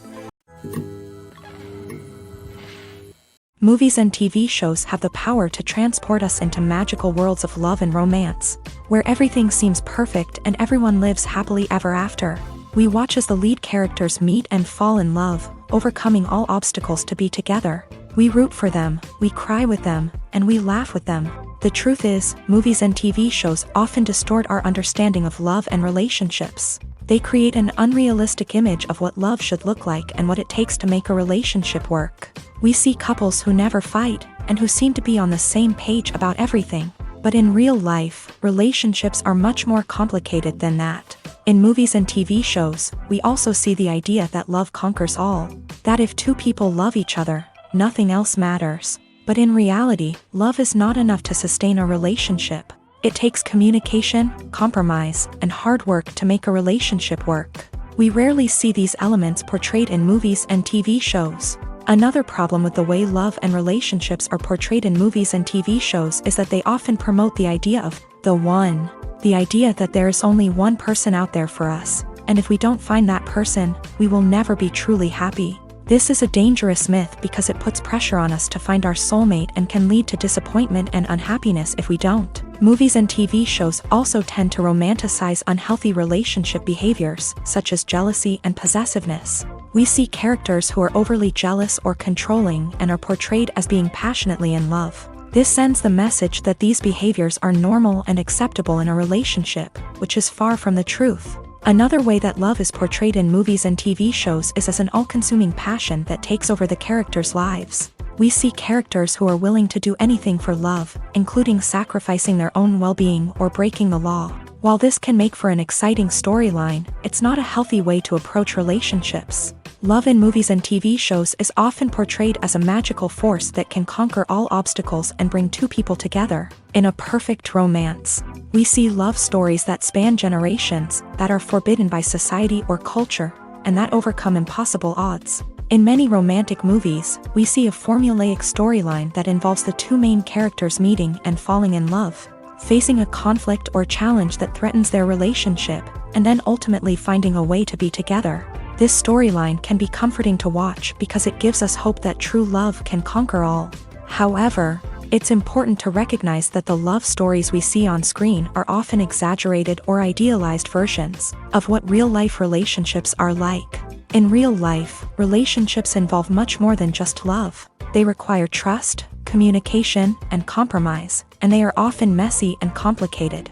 Movies and TV shows have the power to transport us into magical worlds of love and romance, where everything seems perfect and everyone lives happily ever after. We watch as the lead characters meet and fall in love, overcoming all obstacles to be together. We root for them, we cry with them, and we laugh with them. The truth is, movies and TV shows often distort our understanding of love and relationships. They create an unrealistic image of what love should look like and what it takes to make a relationship work. We see couples who never fight, and who seem to be on the same page about everything. But in real life, relationships are much more complicated than that. In movies and TV shows, we also see the idea that love conquers all. That if two people love each other, nothing else matters. But in reality, love is not enough to sustain a relationship. It takes communication, compromise, and hard work to make a relationship work. We rarely see these elements portrayed in movies and TV shows. Another problem with the way love and relationships are portrayed in movies and TV shows is that they often promote the idea of the one. The idea that there is only one person out there for us, and if we don't find that person, we will never be truly happy. This is a dangerous myth because it puts pressure on us to find our soulmate and can lead to disappointment and unhappiness if we don't. Movies and TV shows also tend to romanticize unhealthy relationship behaviors, such as jealousy and possessiveness. We see characters who are overly jealous or controlling and are portrayed as being passionately in love. This sends the message that these behaviors are normal and acceptable in a relationship, which is far from the truth. Another way that love is portrayed in movies and TV shows is as an all-consuming passion that takes over the characters' lives. We see characters who are willing to do anything for love, including sacrificing their own well-being or breaking the law. While this can make for an exciting storyline, it's not a healthy way to approach relationships. Love in movies and TV shows is often portrayed as a magical force that can conquer all obstacles and bring two people together. In a perfect romance, we see love stories that span generations, that are forbidden by society or culture, and that overcome impossible odds. In many romantic movies, we see a formulaic storyline that involves the two main characters meeting and falling in love, facing a conflict or challenge that threatens their relationship, and then ultimately finding a way to be together. This storyline can be comforting to watch because it gives us hope that true love can conquer all. However, it's important to recognize that the love stories we see on screen are often exaggerated or idealized versions of what real-life relationships are like. In real life, relationships involve much more than just love. They require trust, communication, and compromise, and they are often messy and complicated.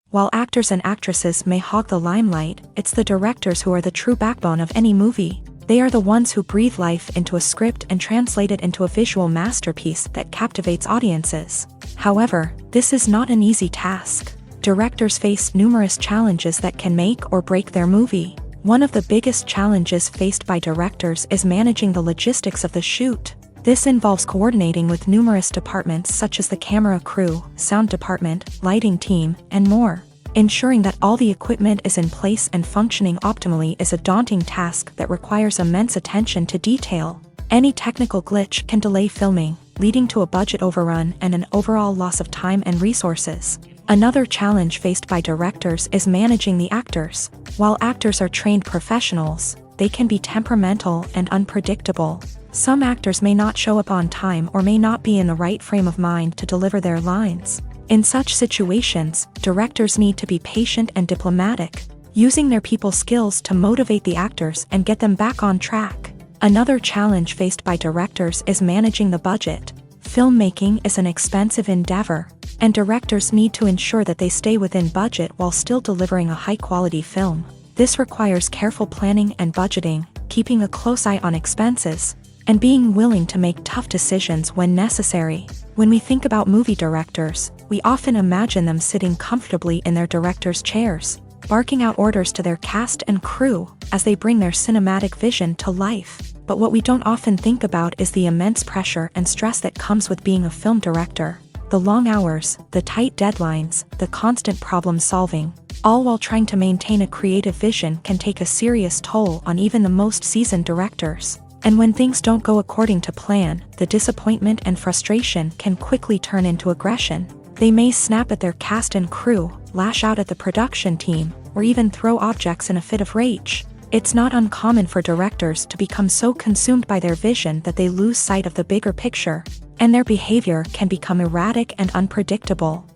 While actors and actresses may hog the limelight, it's the directors who are the true backbone of any movie. They are the ones who breathe life into a script and translate it into a visual masterpiece that captivates audiences. However, this is not an easy task. Directors face numerous challenges that can make or break their movie. One of the biggest challenges faced by directors is managing the logistics of the shoot. This involves coordinating with numerous departments such as the camera crew, sound department, lighting team, and more. Ensuring that all the equipment is in place and functioning optimally is a daunting task that requires immense attention to detail. Any technical glitch can delay filming, leading to a budget overrun and an overall loss of time and resources. Another challenge faced by directors is managing the actors. While actors are trained professionals, they can be temperamental and unpredictable. Some actors may not show up on time or may not be in the right frame of mind to deliver their lines. In such situations, directors need to be patient and diplomatic, using their people skills to motivate the actors and get them back on track. Another challenge faced by directors is managing the budget. Filmmaking is an expensive endeavor, and directors need to ensure that they stay within budget while still delivering a high-quality film. This requires careful planning and budgeting, keeping a close eye on expenses, and being willing to make tough decisions when necessary. When we think about movie directors, we often imagine them sitting comfortably in their director's chairs, barking out orders to their cast and crew as they bring their cinematic vision to life. But what we don't often think about is the immense pressure and stress that comes with being a film director. The long hours, the tight deadlines, the constant problem solving, all while trying to maintain a creative vision can take a serious toll on even the most seasoned directors. And when things don't go according to plan, the disappointment and frustration can quickly turn into aggression. They may snap at their cast and crew, lash out at the production team, or even throw objects in a fit of rage. It's not uncommon for directors to become so consumed by their vision that they lose sight of the bigger picture, and their behavior can become erratic and unpredictable.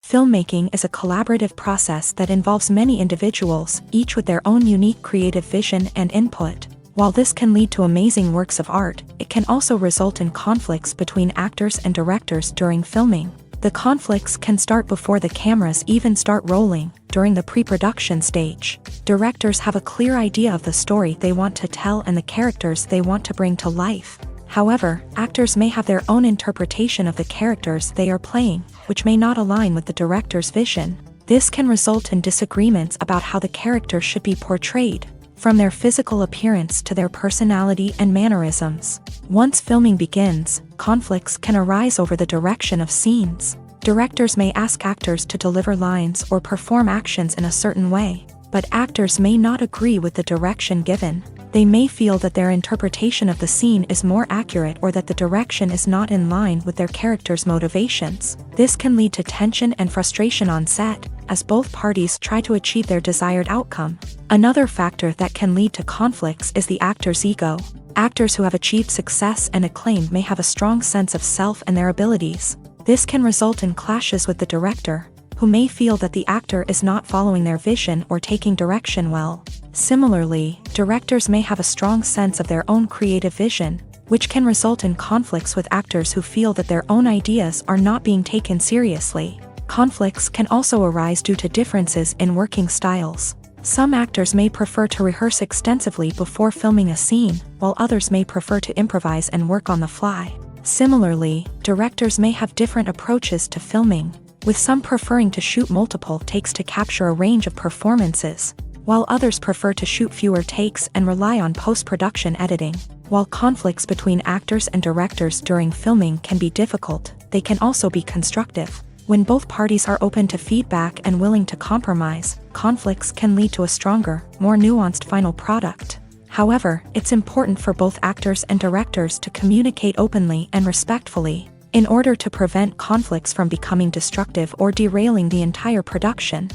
Filmmaking is a collaborative process that involves many individuals, each with their own unique creative vision and input. While this can lead to amazing works of art, it can also result in conflicts between actors and directors during filming. The conflicts can start before the cameras even start rolling, during the pre-production stage. Directors have a clear idea of the story they want to tell and the characters they want to bring to life. However, actors may have their own interpretation of the characters they are playing, which may not align with the director's vision. This can result in disagreements about how the character should be portrayed, from their physical appearance to their personality and mannerisms. Once filming begins, conflicts can arise over the direction of scenes. Directors may ask actors to deliver lines or perform actions in a certain way, but actors may not agree with the direction given. They may feel that their interpretation of the scene is more accurate or that the direction is not in line with their character's motivations. This can lead to tension and frustration on set, as both parties try to achieve their desired outcome. Another factor that can lead to conflicts is the actor's ego. Actors who have achieved success and acclaim may have a strong sense of self and their abilities. This can result in clashes with the director, who may feel that the actor is not following their vision or taking direction well. Similarly, directors may have a strong sense of their own creative vision, which can result in conflicts with actors who feel that their own ideas are not being taken seriously. Conflicts can also arise due to differences in working styles. Some actors may prefer to rehearse extensively before filming a scene, while others may prefer to improvise and work on the fly. Similarly, directors may have different approaches to filming, with some preferring to shoot multiple takes to capture a range of performances, while others prefer to shoot fewer takes and rely on post-production editing. While conflicts between actors and directors during filming can be difficult, they can also be constructive. When both parties are open to feedback and willing to compromise, conflicts can lead to a stronger, more nuanced final product. However, it's important for both actors and directors to communicate openly and respectfully, in order to prevent conflicts from becoming destructive or derailing the entire production.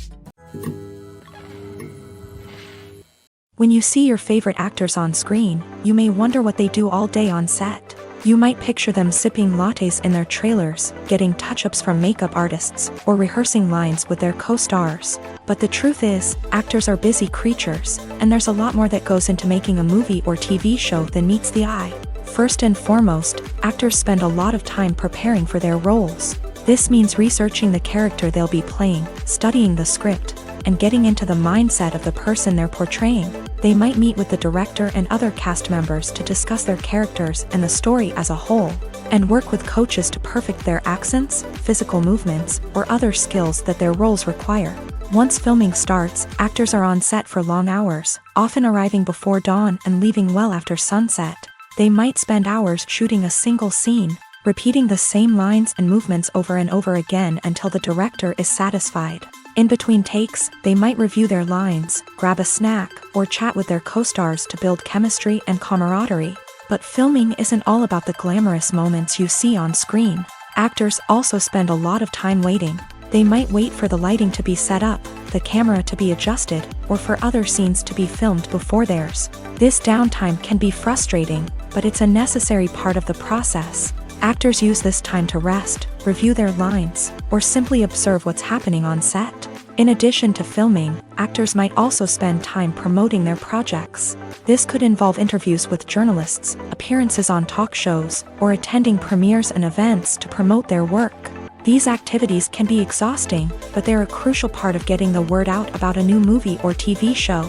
When you see your favorite actors on screen, you may wonder what they do all day on set. You might picture them sipping lattes in their trailers, getting touch-ups from makeup artists, or rehearsing lines with their co-stars. But the truth is, actors are busy creatures, and there's a lot more that goes into making a movie or TV show than meets the eye. First and foremost, actors spend a lot of time preparing for their roles. This means researching the character they'll be playing, studying the script, and getting into the mindset of the person they're portraying. They might meet with the director and other cast members to discuss their characters and the story as a whole, and work with coaches to perfect their accents, physical movements, or other skills that their roles require. Once filming starts, actors are on set for long hours, often arriving before dawn and leaving well after sunset. They might spend hours shooting a single scene, repeating the same lines and movements over and over again until the director is satisfied. In between takes, they might review their lines, grab a snack, or chat with their co-stars to build chemistry and camaraderie. But filming isn't all about the glamorous moments you see on screen. Actors also spend a lot of time waiting. They might wait for the lighting to be set up, the camera to be adjusted, or for other scenes to be filmed before theirs. This downtime can be frustrating, but it's a necessary part of the process. Actors use this time to rest, review their lines, or simply observe what's happening on set. In addition to filming, actors might also spend time promoting their projects. This could involve interviews with journalists, appearances on talk shows, or attending premieres and events to promote their work. These activities can be exhausting, but they're a crucial part of getting the word out about a new movie or TV show.